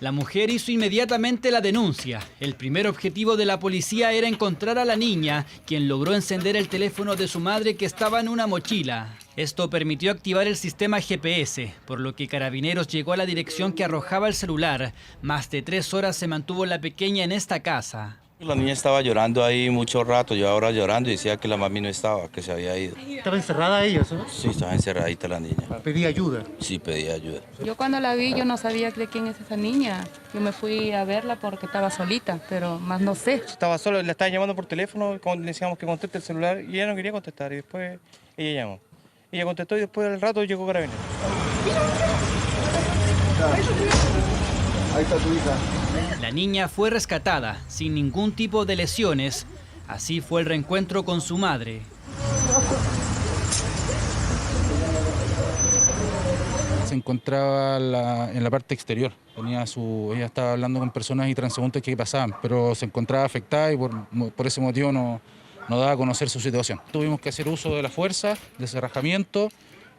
La mujer hizo inmediatamente la denuncia. El primer objetivo de la policía era encontrar a la niña, quien logró encender el teléfono de su madre que estaba en una mochila. Esto permitió activar el sistema GPS, por lo que Carabineros llegó a la dirección que arrojaba el celular. Más de 3 horas se mantuvo la pequeña en esta casa. La niña estaba llorando ahí mucho rato, yo ahora llorando y decía que la mami no estaba, que se había ido. ¿Estaba encerrada ella, ¿sí? Sí, estaba encerradita la niña. ¿Pedía ayuda? Sí, pedía ayuda. Yo cuando la vi yo no sabía de quién es esa niña. Yo me fui a verla porque estaba solita, pero más no sé. Estaba sola, la estaban llamando por teléfono, le decíamos que conteste el celular y ella no quería contestar y después ella llamó. Ella contestó y después al rato llegó Carabineros. Ahí está tu hija. La niña fue rescatada sin ningún tipo de lesiones. Así fue el reencuentro con su madre. Se encontraba en la parte exterior. Ella estaba hablando con personas y transeúntes que pasaban, pero se encontraba afectada y por ese motivo no daba a conocer su situación. Tuvimos que hacer uso de la fuerza, de cerrajamiento,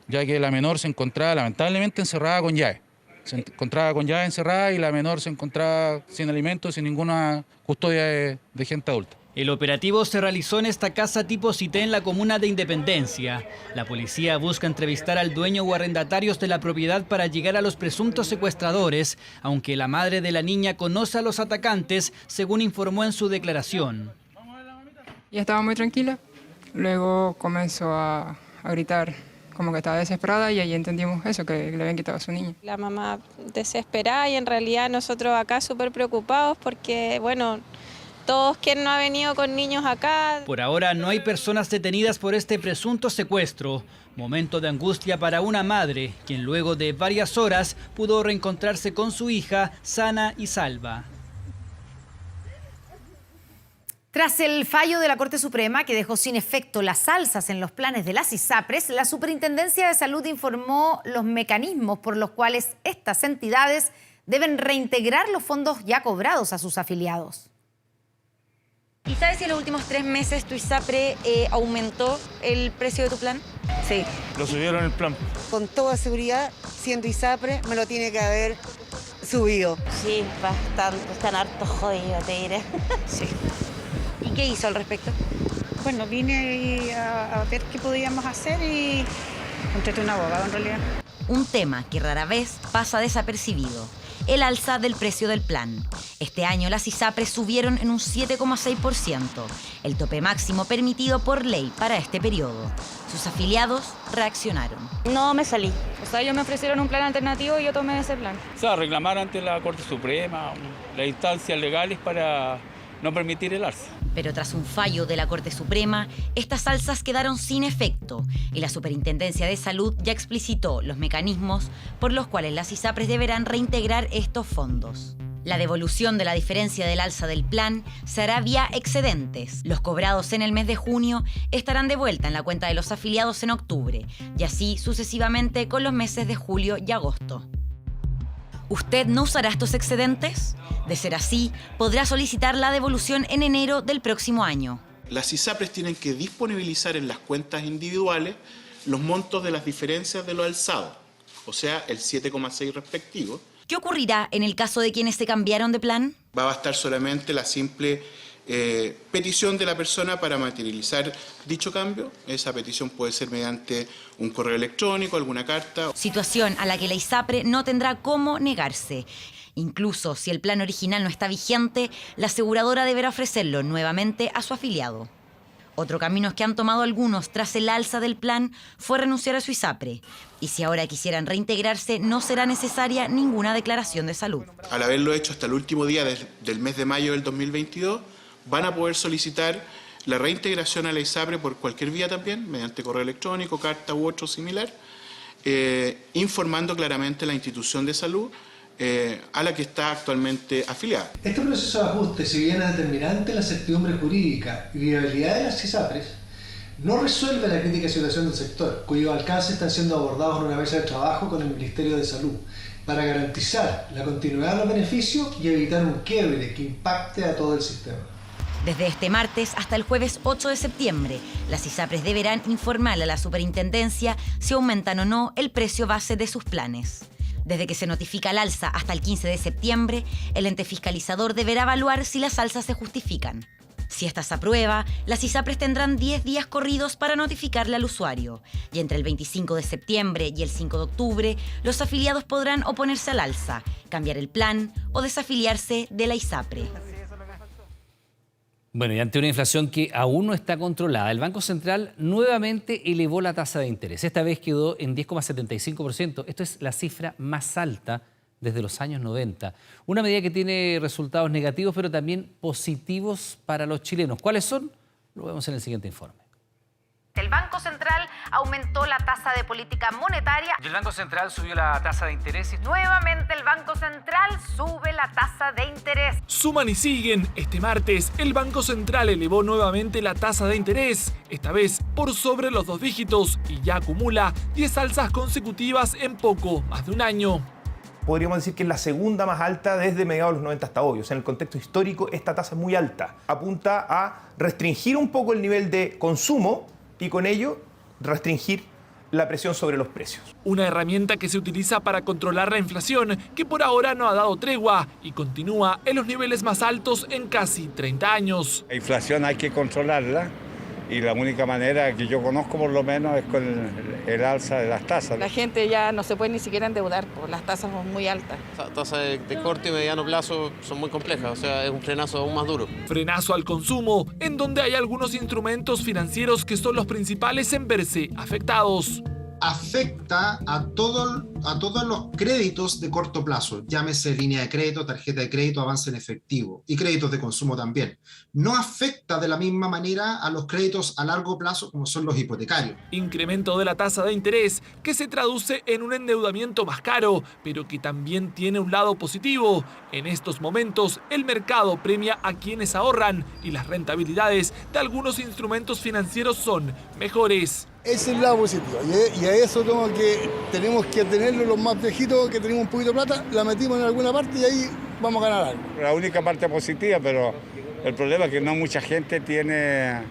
ya que la menor se encontraba lamentablemente encerrada con llave. Se encontraba con llave encerrada y la menor se encontraba sin alimentos, sin ninguna custodia de gente adulta. El operativo se realizó en esta casa tipo Cité en la comuna de Independencia. La policía busca entrevistar al dueño o arrendatarios de la propiedad para llegar a los presuntos secuestradores, aunque la madre de la niña conoce a los atacantes, según informó en su declaración. Ella estaba muy tranquila, luego comenzó a gritar como que estaba desesperada y ahí entendimos eso, que le habían quitado a su niña. La mamá desesperada y en realidad nosotros acá súper preocupados porque, bueno, todos quien no ha venido con niños acá. Por ahora no hay personas detenidas por este presunto secuestro. Momento de angustia para una madre, quien luego de varias horas pudo reencontrarse con su hija sana y salva. Tras el fallo de la Corte Suprema que dejó sin efecto las alzas en los planes de las ISAPRES, la Superintendencia de Salud informó los mecanismos por los cuales estas entidades deben reintegrar los fondos ya cobrados a sus afiliados. ¿Y sabes si en los últimos 3 meses tu ISAPRE aumentó el precio de tu plan? Sí. Lo subieron el plan. Con toda seguridad, siendo ISAPRE, me lo tiene que haber subido. Sí, bastante. Están harto jodidos, te diré. Sí. ¿Y qué hizo al respecto? Bueno, vine a ver qué podíamos hacer y contraté un abogado en realidad. Un tema que rara vez pasa desapercibido. El alza del precio del plan. Este año las ISAPRES subieron en un 7,6%, el tope máximo permitido por ley para este periodo. Sus afiliados reaccionaron. No me salí. O sea, ellos me ofrecieron un plan alternativo y yo tomé ese plan. O sea, reclamar ante la Corte Suprema las instancias legales para no permitir el alza. Pero tras un fallo de la Corte Suprema, estas alzas quedaron sin efecto y la Superintendencia de Salud ya explicitó los mecanismos por los cuales las ISAPRES deberán reintegrar estos fondos. La devolución de la diferencia del alza del plan se hará vía excedentes. Los cobrados en el mes de junio estarán de vuelta en la cuenta de los afiliados en octubre y así sucesivamente con los meses de julio y agosto. ¿Usted no usará estos excedentes? De ser así, podrá solicitar la devolución en enero del próximo año. Las ISAPRES tienen que disponibilizar en las cuentas individuales los montos de las diferencias de lo alzado, o sea, el 7,6 respectivo. ¿Qué ocurrirá en el caso de quienes se cambiaron de plan? Va a bastar solamente la simple petición de la persona para materializar dicho cambio. Esa petición puede ser mediante un correo electrónico, alguna carta. Situación a la que la ISAPRE no tendrá cómo negarse. Incluso si el plan original no está vigente, la aseguradora deberá ofrecerlo nuevamente a su afiliado. Otro camino que han tomado algunos tras el alza del plan fue renunciar a su ISAPRE. Y si ahora quisieran reintegrarse, no será necesaria ninguna declaración de salud. Al haberlo hecho hasta el último día del mes de mayo del 2022, van a poder solicitar la reintegración a la ISAPRE por cualquier vía también, mediante correo electrónico, carta u otro similar, informando claramente la institución de salud a la que está actualmente afiliada. Este proceso de ajuste, si bien es determinante en la certidumbre jurídica y viabilidad de las ISAPRES, no resuelve la crítica situación del sector, cuyos alcances están siendo abordados en una mesa de trabajo con el Ministerio de Salud, para garantizar la continuidad de los beneficios y evitar un quiebre que impacte a todo el sistema. Desde este martes hasta el jueves 8 de septiembre, las ISAPRES deberán informar a la Superintendencia si aumentan o no el precio base de sus planes. Desde que se notifica el alza hasta el 15 de septiembre, el ente fiscalizador deberá evaluar si las alzas se justifican. Si esta se aprueba, las ISAPRES tendrán 10 días corridos para notificarle al usuario. Y entre el 25 de septiembre y el 5 de octubre, los afiliados podrán oponerse al alza, cambiar el plan o desafiliarse de la ISAPRE. Bueno, y ante una inflación que aún no está controlada, el Banco Central nuevamente elevó la tasa de interés. Esta vez quedó en 10,75%. Esto es la cifra más alta desde los años 90. Una medida que tiene resultados negativos, pero también positivos para los chilenos. ¿Cuáles son? Lo vemos en el siguiente informe. El Banco Central aumentó la tasa de política monetaria. Y el Banco Central subió la tasa de interés. Nuevamente el Banco Central sube la tasa de interés. Suman y siguen. Este martes, el Banco Central elevó nuevamente la tasa de interés, esta vez por sobre los 2 dígitos, y ya acumula 10 alzas consecutivas en poco más de un año. Podríamos decir que es la segunda más alta desde mediados de los 90 hasta hoy. O sea, en el contexto histórico, esta tasa es muy alta. Apunta a restringir un poco el nivel de consumo y con ello restringir la presión sobre los precios. Una herramienta que se utiliza para controlar la inflación, que por ahora no ha dado tregua y continúa en los niveles más altos en casi 30 años. La inflación hay que controlarla y la única manera que yo conozco por lo menos es con el alza de las tasas. La gente ya no se puede ni siquiera endeudar, porque las tasas son muy altas. Las tasas de corto y mediano plazo son muy complejas, o sea, es un frenazo aún más duro. Frenazo al consumo, en donde hay algunos instrumentos financieros que son los principales en verse afectados. Afecta a todos los créditos de corto plazo, llámese línea de crédito, tarjeta de crédito, avance en efectivo y créditos de consumo también. No afecta de la misma manera a los créditos a largo plazo como son los hipotecarios. Incremento de la tasa de interés que se traduce en un endeudamiento más caro, pero que también tiene un lado positivo. En estos momentos, el mercado premia a quienes ahorran y las rentabilidades de algunos instrumentos financieros son mejores. Ese es el lado positivo y a eso tenemos que tenerlo los más viejitos que tenemos un poquito de plata, la metimos en alguna parte y ahí vamos a ganar algo. La única parte positiva, pero el problema es que no mucha gente tiene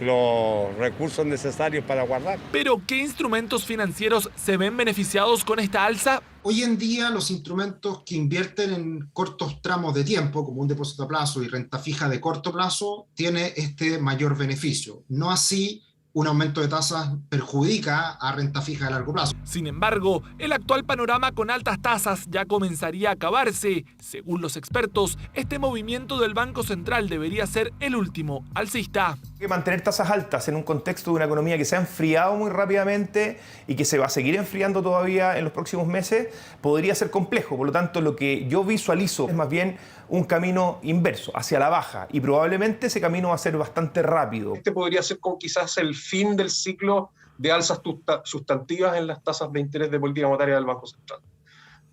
los recursos necesarios para guardar. ¿Pero qué instrumentos financieros se ven beneficiados con esta alza? Hoy en día los instrumentos que invierten en cortos tramos de tiempo, como un depósito a plazo y renta fija de corto plazo, tiene este mayor beneficio. No así un aumento de tasas perjudica a renta fija a largo plazo. Sin embargo, el actual panorama con altas tasas ya comenzaría a acabarse. Según los expertos, este movimiento del Banco Central debería ser el último alcista. Mantener tasas altas en un contexto de una economía que se ha enfriado muy rápidamente y que se va a seguir enfriando todavía en los próximos meses, podría ser complejo. Por lo tanto, lo que yo visualizo es más bien un camino inverso, hacia la baja, y probablemente ese camino va a ser bastante rápido. Este podría ser quizás el fin del ciclo de alzas sustantivas en las tasas de interés de política monetaria del Banco Central,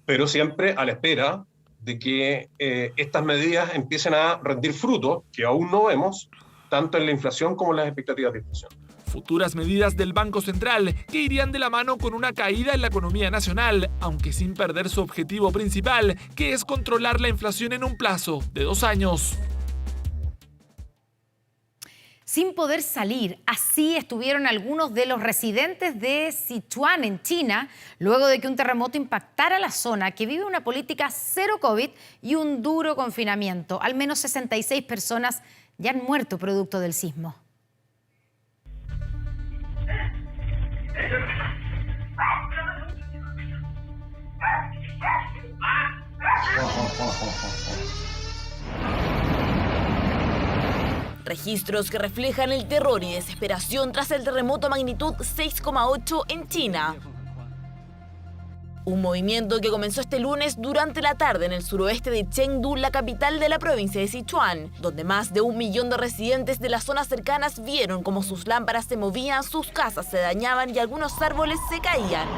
pero siempre a la espera de que estas medidas empiecen a rendir frutos, que aún no vemos, tanto en la inflación como en las expectativas de inflación. Futuras medidas del Banco Central que irían de la mano con una caída en la economía nacional, aunque sin perder su objetivo principal, que es controlar la inflación en un plazo de 2 años. Sin poder salir, así estuvieron algunos de los residentes de Sichuan, en China, luego de que un terremoto impactara la zona, que vive una política cero COVID y un duro confinamiento. Al menos 66 personas ya han muerto producto del sismo. Registros que reflejan el terror y desesperación tras el terremoto magnitud 6,8 en China. Un movimiento que comenzó este lunes durante la tarde en el suroeste de Chengdu, la capital de la provincia de Sichuan, donde más de 1 millón de residentes de las zonas cercanas vieron cómo sus lámparas se movían, sus casas se dañaban y algunos árboles se caían.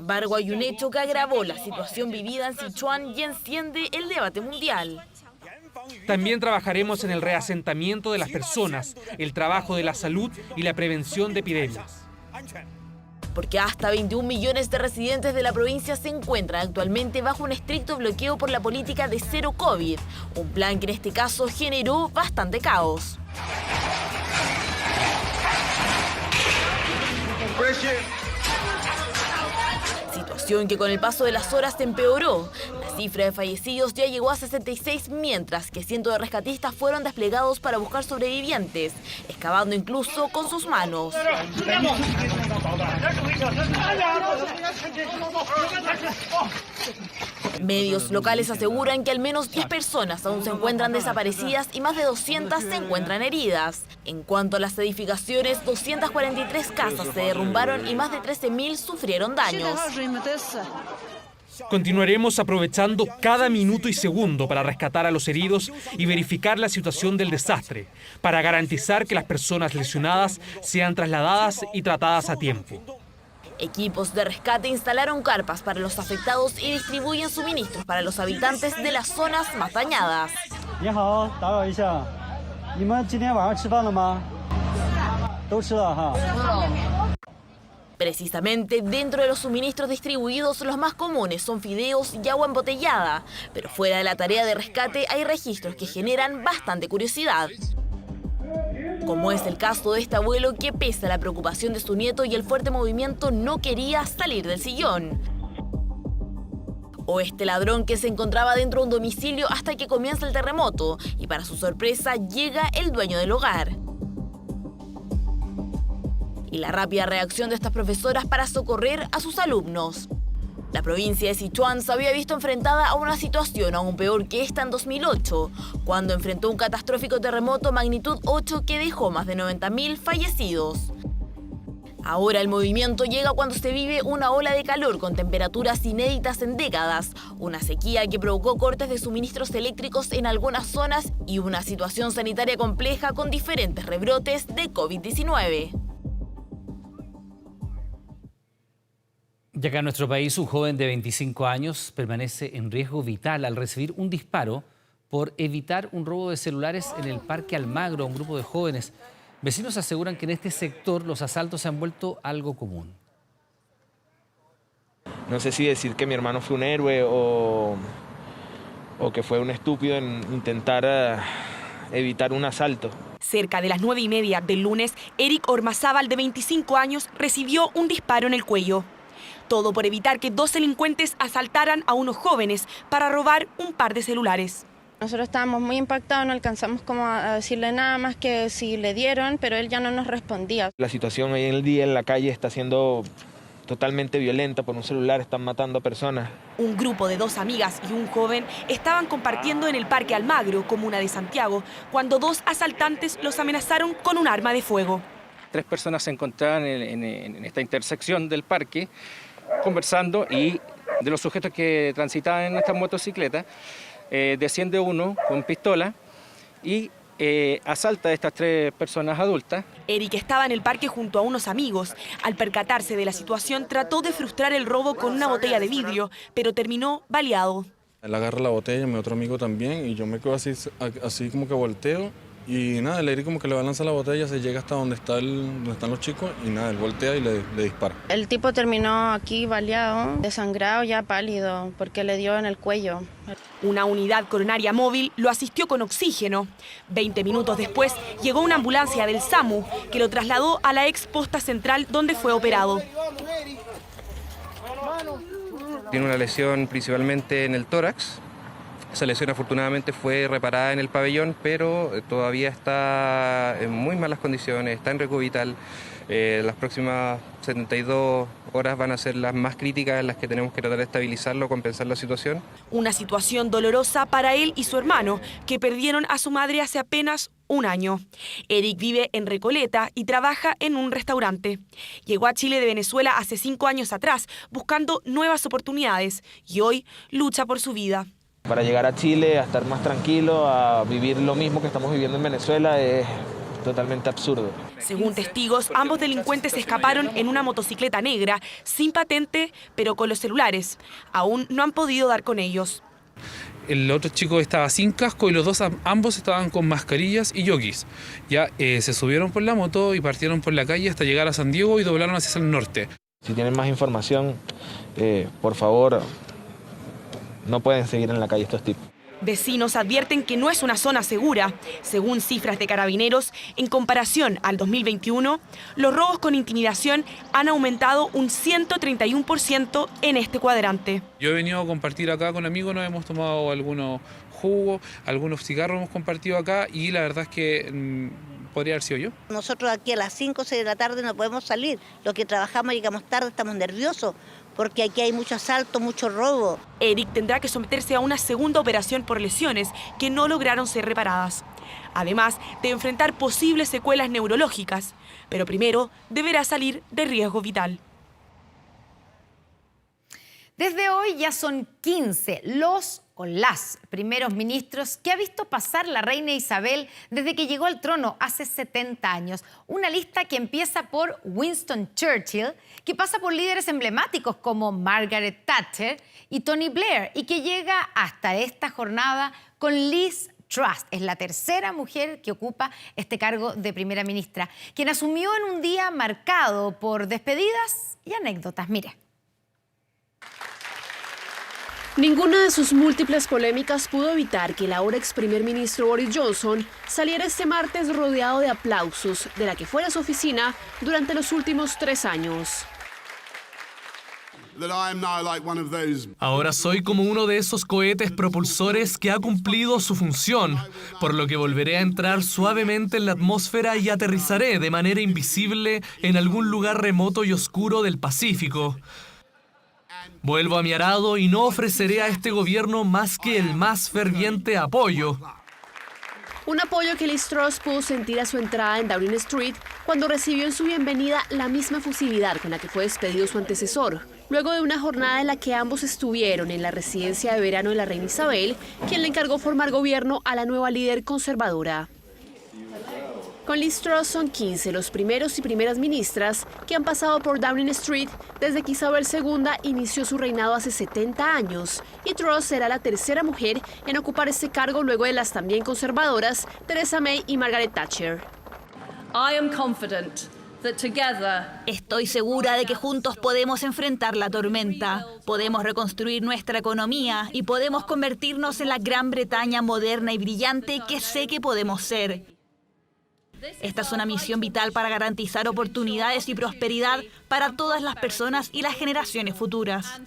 embargo, hay un hecho que agravó la situación vivida en Sichuan y enciende el debate mundial. También trabajaremos en el reasentamiento de las personas, el trabajo de la salud y la prevención de epidemias. Porque hasta 21 millones de residentes de la provincia se encuentran actualmente bajo un estricto bloqueo por la política de cero COVID, un plan que en este caso generó bastante caos. Situación que con el paso de las horas se empeoró. La cifra de fallecidos ya llegó a 66, mientras que cientos de rescatistas fueron desplegados para buscar sobrevivientes, excavando incluso con sus manos. Medios locales aseguran que al menos 10 personas aún se encuentran desaparecidas y más de 200 se encuentran heridas. En cuanto a las edificaciones, 243 casas se derrumbaron y más de 13.000 sufrieron daños. Continuaremos aprovechando cada minuto y segundo para rescatar a los heridos y verificar la situación del desastre, para garantizar que las personas lesionadas sean trasladadas y tratadas a tiempo. Equipos de rescate instalaron carpas para los afectados y distribuyen suministros para los habitantes de las zonas más dañadas. Precisamente dentro de los suministros distribuidos, los más comunes son fideos y agua embotellada, pero fuera de la tarea de rescate hay registros que generan bastante curiosidad. Como es el caso de este abuelo que, pese a la preocupación de su nieto y el fuerte movimiento, no quería salir del sillón. O este ladrón que se encontraba dentro de un domicilio hasta que comienza el terremoto y para su sorpresa llega el dueño del hogar. Y la rápida reacción de estas profesoras para socorrer a sus alumnos. La provincia de Sichuan se había visto enfrentada a una situación aún peor que esta en 2008, cuando enfrentó un catastrófico terremoto magnitud 8 que dejó más de 90.000 fallecidos. Ahora el movimiento llega cuando se vive una ola de calor con temperaturas inéditas en décadas, una sequía que provocó cortes de suministros eléctricos en algunas zonas y una situación sanitaria compleja con diferentes rebrotes de COVID-19. Y acá en nuestro país, un joven de 25 años permanece en riesgo vital al recibir un disparo por evitar un robo de celulares en el Parque Almagro a un grupo de jóvenes. Vecinos aseguran que en este sector los asaltos se han vuelto algo común. No sé si decir que mi hermano fue un héroe o que fue un estúpido en intentar evitar un asalto. Cerca de las 9:30 del lunes, Eric Ormazábal, de 25 años, recibió un disparo en el cuello. Todo por evitar que dos delincuentes asaltaran a unos jóvenes para robar un par de celulares. Nosotros estábamos muy impactados, no alcanzamos como a decirle nada más que si le dieron, pero él ya no nos respondía. La situación hoy en el día en la calle está siendo totalmente violenta. Por un celular están matando a personas. Un grupo de dos amigas y un joven estaban compartiendo en el Parque Almagro, comuna de Santiago, cuando dos asaltantes los amenazaron con un arma de fuego. 3 personas se encontraban en esta intersección del parque conversando, y de los sujetos que transitaban en estas motocicletas desciende uno con pistola y asalta a estas 3 personas adultas. Eric estaba en el parque junto a unos amigos. Al percatarse de la situación, trató de frustrar el robo con una botella de vidrio, pero terminó baleado. Él agarra la botella, mi otro amigo también, y yo me quedo así como que volteo. Y nada, el Eric como que le balanza la botella, se llega hasta donde están los chicos y nada, él voltea y le dispara. El tipo terminó aquí baleado, desangrado, ya pálido, porque le dio en el cuello. Una unidad coronaria móvil lo asistió con oxígeno. 20 minutos después llegó una ambulancia del SAMU que lo trasladó a la ex posta central donde fue operado. Tiene una lesión principalmente en el tórax. Esa lesión afortunadamente fue reparada en el pabellón, pero todavía está en muy malas condiciones, está en riesgo vital. Las próximas 72 horas van a ser las más críticas en las que tenemos que tratar de estabilizarlo, compensar la situación. Una situación dolorosa para él y su hermano, que perdieron a su madre hace apenas un año. Eric vive en Recoleta y trabaja en un restaurante. Llegó a Chile de Venezuela hace 5 años atrás, buscando nuevas oportunidades, y hoy lucha por su vida. Para llegar a Chile, a estar más tranquilo, a vivir lo mismo que estamos viviendo en Venezuela, es totalmente absurdo. Según testigos, ambos delincuentes escaparon en una motocicleta negra, sin patente, pero con los celulares. Aún no han podido dar con ellos. El otro chico estaba sin casco y los dos ambos estaban con mascarillas y jockeys. Ya se subieron por la moto y partieron por la calle hasta llegar a San Diego y doblaron hacia el norte. Si tienen más información, por favor, no pueden seguir en la calle estos tipos. Vecinos advierten que no es una zona segura. Según cifras de Carabineros, en comparación al 2021, los robos con intimidación han aumentado un 131% en este cuadrante. Yo he venido a compartir acá con amigos, nos hemos tomado algunos jugos, algunos cigarros hemos compartido acá y la verdad es que podría haber sido yo. Nosotros aquí a las 5 o 6 de la tarde no podemos salir. Los que trabajamos llegamos tarde, estamos nerviosos porque aquí hay mucho asalto, mucho robo. Eric tendrá que someterse a una segunda operación por lesiones que no lograron ser reparadas. Además de enfrentar posibles secuelas neurológicas. Pero primero deberá salir de riesgo vital. Desde hoy ya son 15 los o las primeros ministros que ha visto pasar la reina Isabel desde que llegó al trono hace 70 años. Una lista que empieza por Winston Churchill, que pasa por líderes emblemáticos como Margaret Thatcher y Tony Blair, y que llega hasta esta jornada con Liz Truss. Es la tercera mujer que ocupa este cargo de primera ministra, quien asumió en un día marcado por despedidas y anécdotas. Mire. Ninguna de sus múltiples polémicas pudo evitar que el ahora ex primer ministro Boris Johnson saliera este martes rodeado de aplausos de la que fuera su oficina durante los últimos 3 años. Ahora soy como uno de esos cohetes propulsores que ha cumplido su función, por lo que volveré a entrar suavemente en la atmósfera y aterrizaré de manera invisible en algún lugar remoto y oscuro del Pacífico. Vuelvo a mi arado y no ofreceré a este gobierno más que el más ferviente apoyo. Un apoyo que Liz Truss pudo sentir a su entrada en Downing Street cuando recibió en su bienvenida la misma efusividad con la que fue despedido su antecesor, luego de una jornada en la que ambos estuvieron en la residencia de verano de la reina Isabel, quien le encargó formar gobierno a la nueva líder conservadora. Con Liz Truss son 15 los primeros y primeras ministras que han pasado por Downing Street desde que Isabel II inició su reinado hace 70 años, y Truss será la tercera mujer en ocupar este cargo luego de las también conservadoras Theresa May y Margaret Thatcher. Estoy segura de que juntos podemos enfrentar la tormenta, podemos reconstruir nuestra economía y podemos convertirnos en la Gran Bretaña moderna y brillante que sé que podemos ser. Esta es una misión vital para garantizar oportunidades y prosperidad para todas las personas y las generaciones futuras.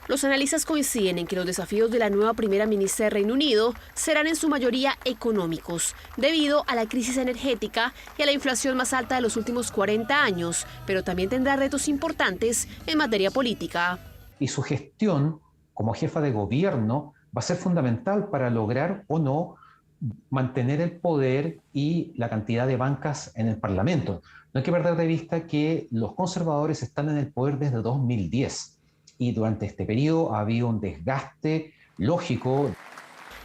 Los analistas coinciden en que los desafíos de la nueva primera ministra de Reino Unido serán en su mayoría económicos, debido a la crisis energética y a la inflación más alta de los últimos 40 años, pero también tendrá retos importantes en materia política. Y su gestión como jefa de gobierno va a ser fundamental para lograr o no mantener el poder y la cantidad de bancas en el Parlamento. No hay que perder de vista que los conservadores están en el poder desde 2010 y durante este periodo ha habido un desgaste lógico.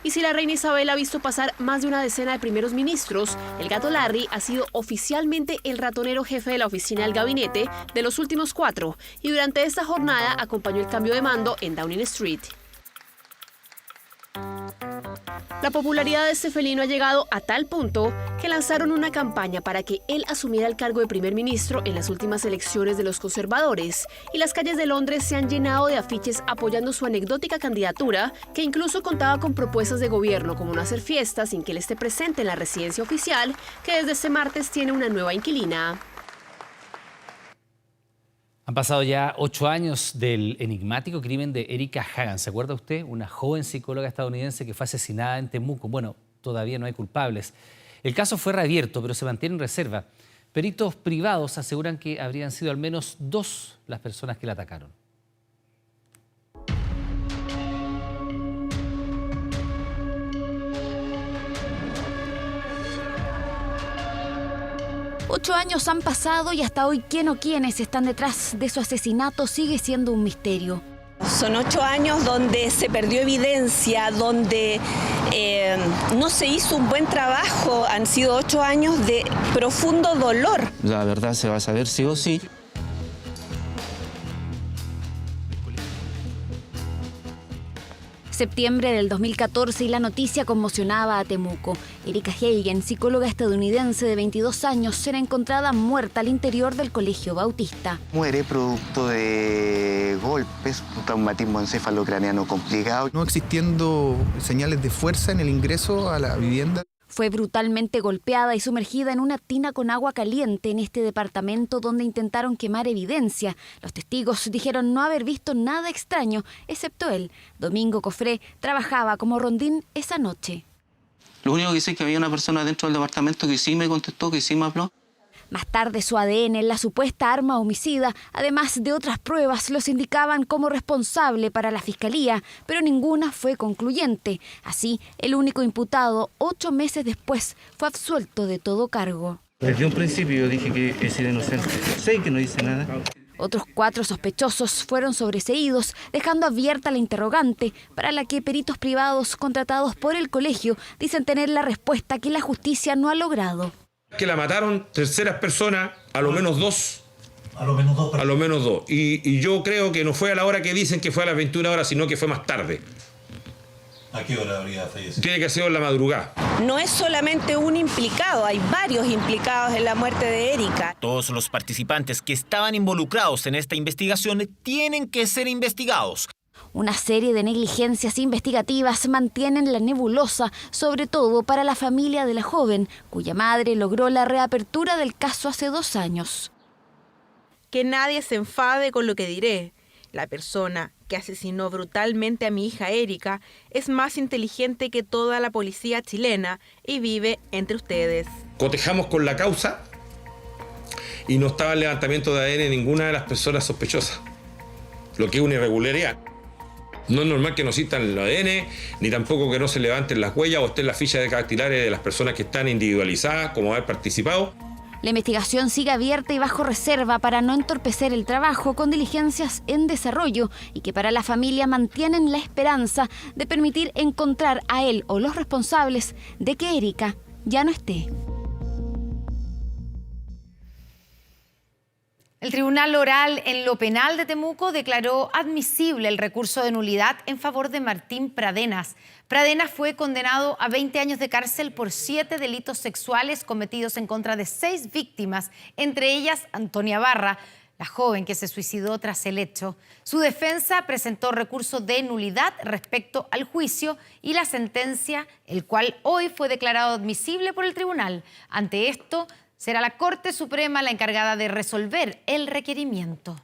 Y si la reina Isabel ha visto pasar más de una decena de primeros ministros, el gato Larry ha sido oficialmente el ratonero jefe de la oficina del gabinete de los últimos 4 y durante esta jornada acompañó el cambio de mando en Downing Street. La popularidad de este felino ha llegado a tal punto que lanzaron una campaña para que él asumiera el cargo de primer ministro en las últimas elecciones de los conservadores, y las calles de Londres se han llenado de afiches apoyando su anecdótica candidatura, que incluso contaba con propuestas de gobierno como no hacer fiestas sin que él esté presente en la residencia oficial, que desde este martes tiene una nueva inquilina. Han pasado ya 8 años del enigmático crimen de Erika Hagan. ¿Se acuerda usted? Una joven psicóloga estadounidense que fue asesinada en Temuco. Bueno, todavía no hay culpables. El caso fue reabierto, pero se mantiene en reserva. Peritos privados aseguran que habrían sido al menos 2 las personas que la atacaron. 8 años han pasado y hasta hoy quién o quiénes están detrás de su asesinato sigue siendo un misterio. Son 8 años donde se perdió evidencia, donde no se hizo un buen trabajo. Han sido 8 años de profundo dolor. La verdad se va a saber sí o sí. Septiembre del 2014 y la noticia conmocionaba a Temuco. Erika Hagen, psicóloga estadounidense de 22 años, será encontrada muerta al interior del Colegio Bautista. Muere producto de golpes, un traumatismo encefalocraneano complicado. No existiendo señales de fuerza en el ingreso a la vivienda. Fue brutalmente golpeada y sumergida en una tina con agua caliente en este departamento donde intentaron quemar evidencia. Los testigos dijeron no haber visto nada extraño, excepto él. Domingo Cofré trabajaba como rondín esa noche. Lo único que sé es que había una persona dentro del departamento que sí me contestó, que sí me habló. Más tarde su ADN en la supuesta arma homicida, además de otras pruebas, los indicaban como responsable para la fiscalía, pero ninguna fue concluyente. Así, el único imputado, 8 meses después, fue absuelto de todo cargo. Desde un principio yo dije que he sido inocente. Sé que no hice nada. Otros 4 sospechosos fueron sobreseídos, dejando abierta la interrogante, para la que peritos privados contratados por el colegio dicen tener la respuesta que la justicia no ha logrado. Que la mataron terceras personas, a lo menos 2. A lo menos dos. Y yo creo que no fue a la hora que dicen que fue a las 21 horas, sino que fue más tarde. ¿A qué hora habría fallecido? Tiene que haber sido en la madrugada. No es solamente un implicado, hay varios implicados en la muerte de Erika. Todos los participantes que estaban involucrados en esta investigación tienen que ser investigados. Una serie de negligencias investigativas mantienen la nebulosa, sobre todo para la familia de la joven, cuya madre logró la reapertura del caso hace 2 años. Que nadie se enfade con lo que diré. La persona que asesinó brutalmente a mi hija Erika es más inteligente que toda la policía chilena y vive entre ustedes. Cotejamos con la causa y no estaba el levantamiento de ADN de ninguna de las personas sospechosas, lo que es una irregularidad. No es normal que no citan el ADN, ni tampoco que no se levanten las huellas o estén las fichas dactilares de las personas que están individualizadas como haber participado. La investigación sigue abierta y bajo reserva para no entorpecer el trabajo con diligencias en desarrollo y que para la familia mantienen la esperanza de permitir encontrar a él o los responsables de que Erika ya no esté. El Tribunal Oral en lo Penal de Temuco declaró admisible el recurso de nulidad en favor de Martín Pradenas. Pradenas fue condenado a 20 años de cárcel por 7 delitos sexuales cometidos en contra de 6 víctimas, entre ellas Antonia Barra, la joven que se suicidó tras el hecho. Su defensa presentó recurso de nulidad respecto al juicio y la sentencia, el cual hoy fue declarado admisible por el tribunal. Ante esto, será la Corte Suprema la encargada de resolver el requerimiento.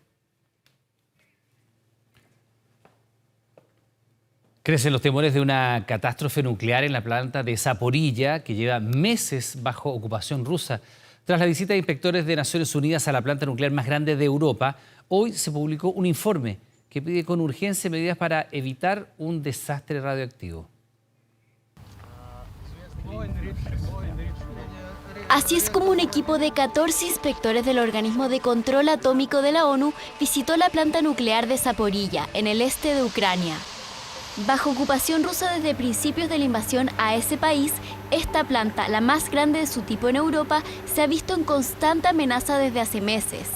Crecen los temores de una catástrofe nuclear en la planta de Zaporilla, que lleva meses bajo ocupación rusa. Tras la visita de inspectores de Naciones Unidas a la planta nuclear más grande de Europa, hoy se publicó un informe que pide con urgencia medidas para evitar un desastre radioactivo. Así es como un equipo de 14 inspectores del Organismo de Control Atómico de la ONU visitó la planta nuclear de Zaporilla, en el este de Ucrania. Bajo ocupación rusa desde principios de la invasión a ese país, esta planta, la más grande de su tipo en Europa, se ha visto en constante amenaza desde hace meses.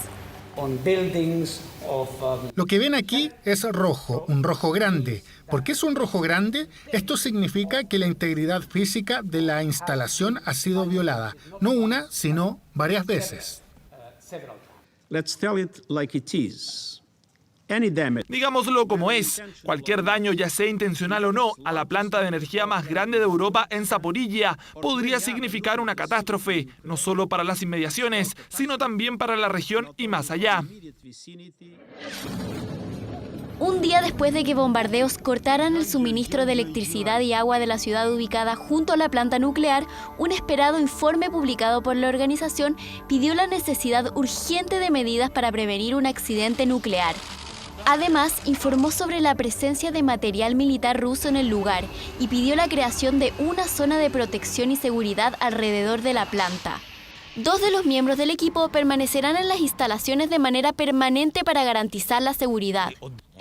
Lo que ven aquí es rojo, un rojo grande. ¿Por qué es un rojo grande? Esto significa que la integridad física de la instalación ha sido violada, no una, sino varias veces. Let's tell it like it is. Digámoslo como es, cualquier daño, ya sea intencional o no, a la planta de energía más grande de Europa en Zaporilla podría significar una catástrofe, no solo para las inmediaciones, sino también para la región y más allá. Un día después de que bombardeos cortaran el suministro de electricidad y agua de la ciudad ubicada junto a la planta nuclear, un esperado informe publicado por la organización pidió la necesidad urgente de medidas para prevenir un accidente nuclear. Además, informó sobre la presencia de material militar ruso en el lugar y pidió la creación de una zona de protección y seguridad alrededor de la planta. 2 de los miembros del equipo permanecerán en las instalaciones de manera permanente para garantizar la seguridad.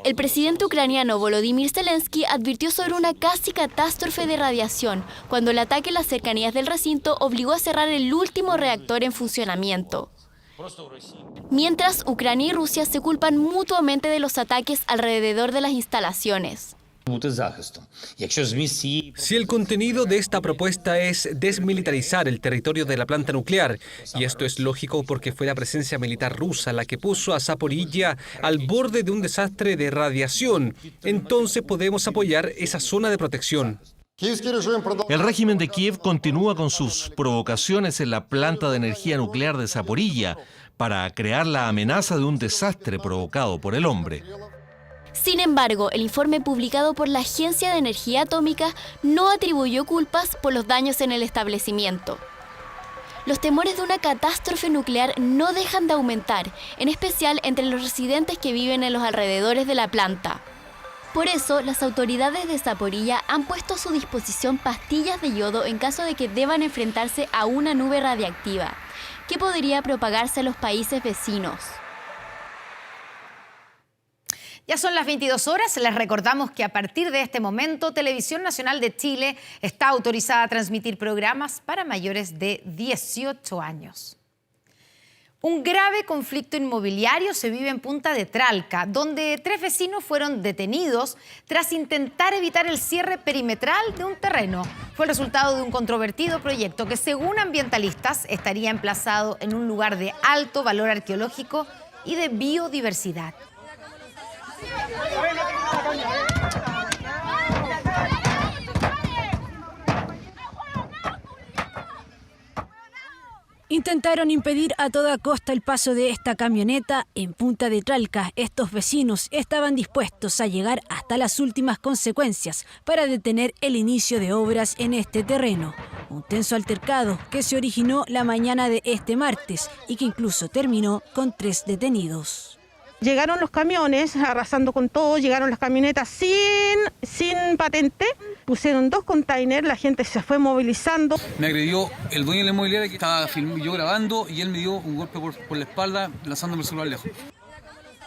El presidente ucraniano Volodymyr Zelensky advirtió sobre una casi catástrofe de radiación cuando el ataque en las cercanías del recinto obligó a cerrar el último reactor en funcionamiento. Mientras, Ucrania y Rusia se culpan mutuamente de los ataques alrededor de las instalaciones. Si el contenido de esta propuesta es desmilitarizar el territorio de la planta nuclear, y esto es lógico porque fue la presencia militar rusa la que puso a Zaporilla al borde de un desastre de radiación, entonces podemos apoyar esa zona de protección. El régimen de Kiev continúa con sus provocaciones en la planta de energía nuclear de Zaporilla para crear la amenaza de un desastre provocado por el hombre. Sin embargo, el informe publicado por la Agencia de Energía Atómica no atribuyó culpas por los daños en el establecimiento. Los temores de una catástrofe nuclear no dejan de aumentar, en especial entre los residentes que viven en los alrededores de la planta. Por eso, las autoridades de Zaporilla han puesto a su disposición pastillas de yodo en caso de que deban enfrentarse a una nube radiactiva, que podría propagarse a los países vecinos. Ya son las 22 horas, les recordamos que a partir de este momento Televisión Nacional de Chile está autorizada a transmitir programas para mayores de 18 años. Un grave conflicto inmobiliario se vive en Punta de Tralca, donde 3 vecinos fueron detenidos tras intentar evitar el cierre perimetral de un terreno. Fue el resultado de un controvertido proyecto que, según ambientalistas, estaría emplazado en un lugar de alto valor arqueológico y de biodiversidad. Intentaron impedir a toda costa el paso de esta camioneta en Punta de Tralca. Estos vecinos estaban dispuestos a llegar hasta las últimas consecuencias para detener el inicio de obras en este terreno. Un tenso altercado que se originó la mañana de este martes y que incluso terminó con 3 detenidos. Llegaron los camiones arrasando con todo, llegaron las camionetas sin patente, pusieron 2 containers, la gente se fue movilizando. Me agredió el dueño de la inmobiliaria que estaba yo grabando y él me dio un golpe por la espalda lanzándome el celular lejos.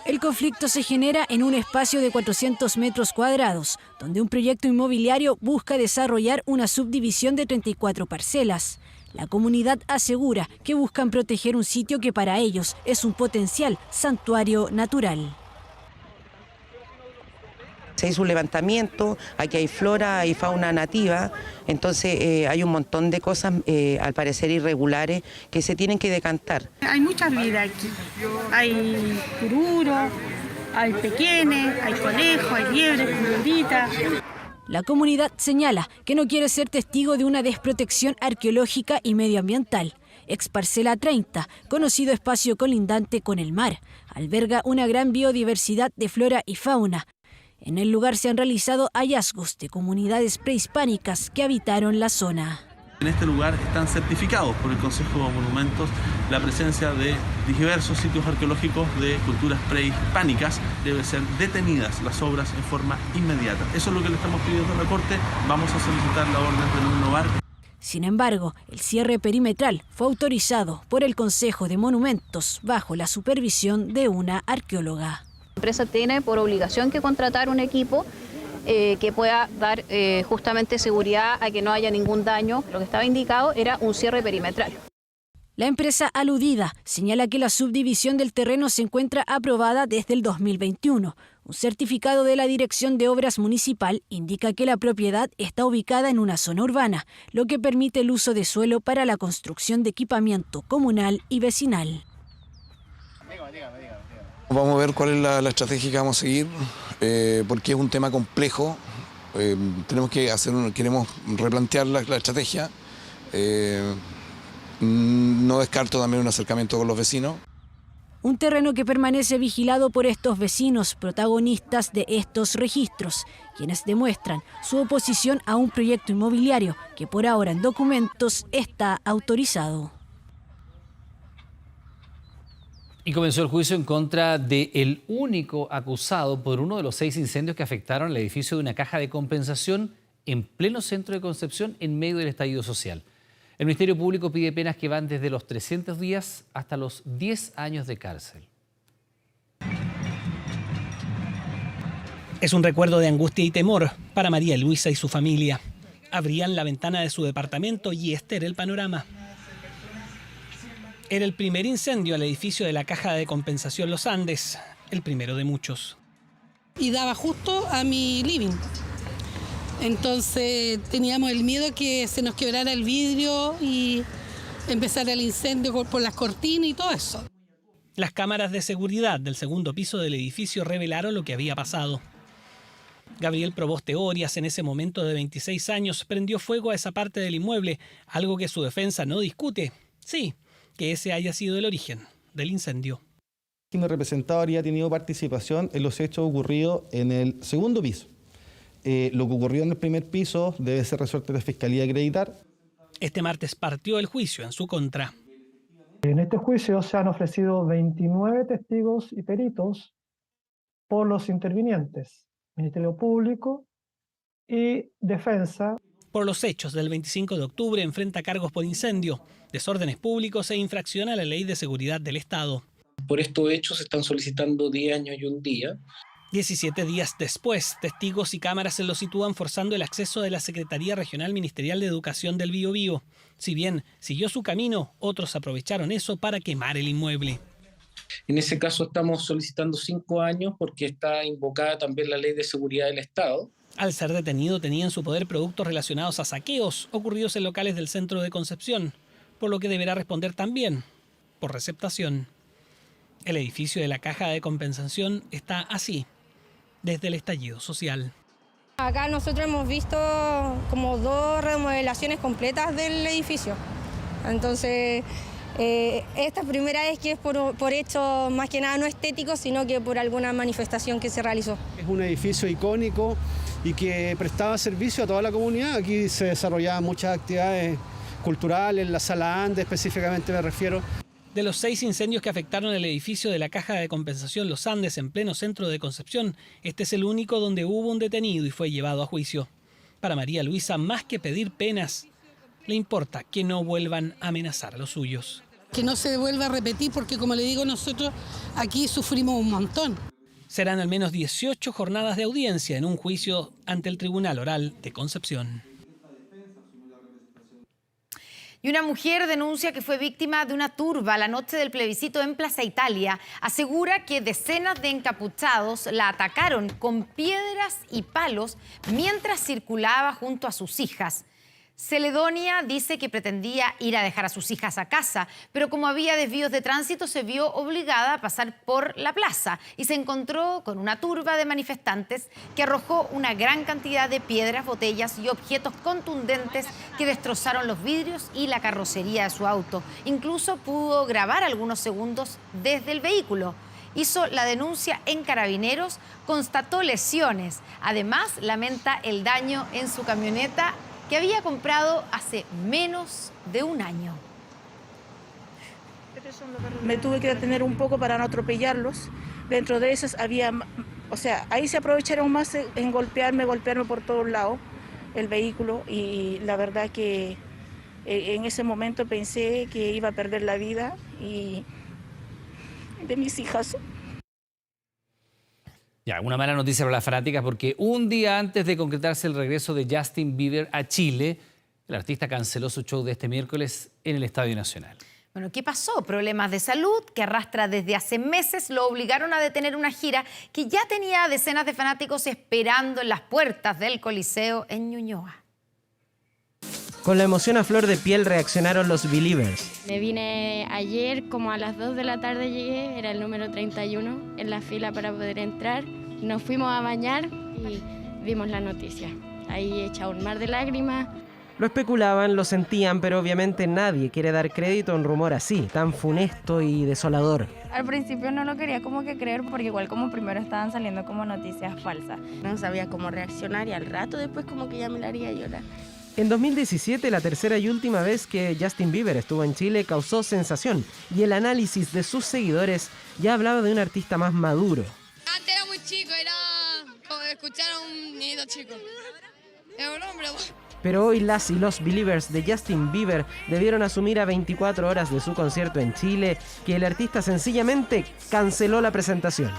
El conflicto se genera en un espacio de 400 metros cuadrados, donde un proyecto inmobiliario busca desarrollar una subdivisión de 34 parcelas. La comunidad asegura que buscan proteger un sitio que para ellos es un potencial santuario natural. Se hizo un levantamiento, aquí hay flora, hay fauna nativa, entonces hay un montón de cosas, al parecer irregulares, que se tienen que decantar. Hay mucha vida aquí, hay cururo, hay pequeñes, hay conejos, hay liebres, cururitas. La comunidad señala que no quiere ser testigo de una desprotección arqueológica y medioambiental. Exparcela 30, conocido espacio colindante con el mar, alberga una gran biodiversidad de flora y fauna. En el lugar se han realizado hallazgos de comunidades prehispánicas que habitaron la zona. En este lugar están certificados por el Consejo de Monumentos la presencia de diversos sitios arqueológicos de culturas prehispánicas. Deben ser detenidas las obras en forma inmediata. Eso es lo que le estamos pidiendo a la Corte. Vamos a solicitar la orden de no innovar. Sin embargo, el cierre perimetral fue autorizado por el Consejo de Monumentos bajo la supervisión de una arqueóloga. La empresa tiene por obligación que contratar un equipo que pueda dar justamente seguridad a que no haya ningún daño. Lo que estaba indicado era un cierre perimetral. La empresa aludida señala que la subdivisión del terreno se encuentra aprobada desde el 2021. Un certificado de la Dirección de Obras Municipal indica que la propiedad está ubicada en una zona urbana, lo que permite el uso de suelo para la construcción de equipamiento comunal y vecinal. Vamos a ver cuál es la estrategia que vamos a seguir, porque es un tema complejo. Queremos replantear la estrategia. No descarto también un acercamiento con los vecinos. Un terreno que permanece vigilado por estos vecinos, protagonistas de estos registros, quienes demuestran su oposición a un proyecto inmobiliario que por ahora en documentos está autorizado. Y comenzó el juicio en contra del único acusado por uno de los 6 incendios que afectaron el edificio de una caja de compensación en pleno centro de Concepción en medio del estallido social. El Ministerio Público pide penas que van desde los 300 días hasta los 10 años de cárcel. Es un recuerdo de angustia y temor para María Luisa y su familia. Abrían la ventana de su departamento y este era el panorama. Era el primer incendio al edificio de la Caja de Compensación Los Andes, el primero de muchos. Y daba justo a mi living. Entonces teníamos el miedo que se nos quebrara el vidrio y empezara el incendio por las cortinas y todo eso. Las cámaras de seguridad del segundo piso del edificio revelaron lo que había pasado. Gabriel Proboste Orias, en ese momento de 26 años, prendió fuego a esa parte del inmueble, algo que su defensa no discute. Sí, que ese haya sido el origen del incendio. Mi representado habría tenido participación en los hechos ocurridos en el segundo piso. Lo que ocurrió en el primer piso debe ser resuelto en la Fiscalía acreditar. Este martes partió el juicio en su contra. En este juicio se han ofrecido 29 testigos y peritos por los intervinientes, Ministerio Público y Defensa. Por los hechos del 25 de octubre enfrenta cargos por incendio, desórdenes públicos e infracción a la Ley de Seguridad del Estado. Por estos hechos se están solicitando 10 años y un día. 17 días después, testigos y cámaras se lo sitúan forzando el acceso de la Secretaría Regional Ministerial de Educación del Biobío. Si bien siguió su camino, otros aprovecharon eso para quemar el inmueble. En ese caso estamos solicitando 5 años porque está invocada también la Ley de Seguridad del Estado. Al ser detenido tenía en su poder productos relacionados a saqueos ocurridos en locales del centro de Concepción, por lo que deberá responder también por receptación. El edificio de la Caja de Compensación está así, desde el estallido social. Acá nosotros hemos visto como 2 remodelaciones completas del edificio. Entonces, esta primera vez que es por hechos más que nada no estéticos, sino que por alguna manifestación que se realizó. Es un edificio icónico y que prestaba servicio a toda la comunidad. Aquí se desarrollaban muchas actividades culturales, la Sala Andes específicamente me refiero. De los 6 incendios que afectaron el edificio de la Caja de Compensación Los Andes en pleno centro de Concepción, este es el único donde hubo un detenido y fue llevado a juicio. Para María Luisa, más que pedir penas, le importa que no vuelvan a amenazar a los suyos. Que no se vuelva a repetir porque, como le digo, nosotros aquí sufrimos un montón. Serán al menos 18 jornadas de audiencia en un juicio ante el Tribunal Oral de Concepción. Y una mujer denuncia que fue víctima de una turba la noche del plebiscito en Plaza Italia. Asegura que decenas de encapuchados la atacaron con piedras y palos mientras circulaba junto a sus hijas. Celedonia dice que pretendía ir a dejar a sus hijas a casa, pero como había desvíos de tránsito se vio obligada a pasar por la plaza y se encontró con una turba de manifestantes que arrojó una gran cantidad de piedras, botellas y objetos contundentes que destrozaron los vidrios y la carrocería de su auto. Incluso pudo grabar algunos segundos desde el vehículo. Hizo la denuncia en Carabineros, constató lesiones. Además, lamenta el daño en su camioneta que había comprado hace menos de un año. Me tuve que detener un poco para no atropellarlos. Dentro de esos había, ahí se aprovecharon más en golpearme por todos lados el vehículo y la verdad que en ese momento pensé que iba a perder la vida y de mis hijas. Ya, una mala noticia para las fanáticas porque un día antes de concretarse el regreso de Justin Bieber a Chile, el artista canceló su show de este miércoles en el Estadio Nacional. Bueno, ¿qué pasó? Problemas de salud que arrastra desde hace meses lo obligaron a detener una gira que ya tenía decenas de fanáticos esperando en las puertas del Coliseo en Ñuñoa. Con la emoción a flor de piel reaccionaron los Believers. Me vine ayer, como a las 2 de la tarde llegué, era el número 31, en la fila para poder entrar. Nos fuimos a bañar y vimos la noticia. Ahí echa un mar de lágrimas. Lo especulaban, lo sentían, pero obviamente nadie quiere dar crédito a un rumor así, tan funesto y desolador. Al principio no lo quería como que creer porque igual como primero estaban saliendo como noticias falsas. No sabía cómo reaccionar y al rato después como que ya me la haría llorar. En 2017, la tercera y última vez que Justin Bieber estuvo en Chile, causó sensación y el análisis de sus seguidores ya hablaba de un artista más maduro. Antes era muy chico, era como escuchar a un niñito chico. Es un hombre. Pero hoy las y los Believers de Justin Bieber debieron asumir a 24 horas de su concierto en Chile que el artista sencillamente canceló la presentación.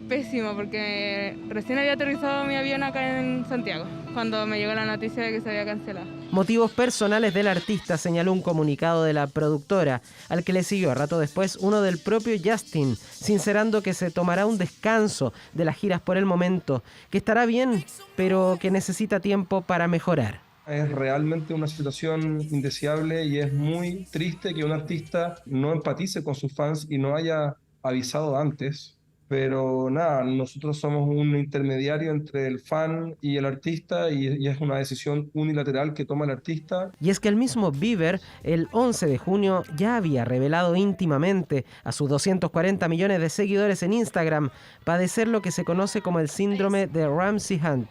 Pésimo, porque recién había aterrizado mi avión acá en Santiago, cuando me llegó la noticia de que se había cancelado. Motivos personales del artista, señaló un comunicado de la productora, al que le siguió a rato después uno del propio Justin, sincerando que se tomará un descanso de las giras por el momento, que estará bien, pero que necesita tiempo para mejorar. Es realmente una situación indeseable y es muy triste que un artista no empatice con sus fans y no haya avisado antes. Pero nada, nosotros somos un intermediario entre el fan y el artista y es una decisión unilateral que toma el artista. Y es que el mismo Bieber, el 11 de junio, ya había revelado íntimamente a sus 240 millones de seguidores en Instagram padecer lo que se conoce como el síndrome de Ramsay-Hunt,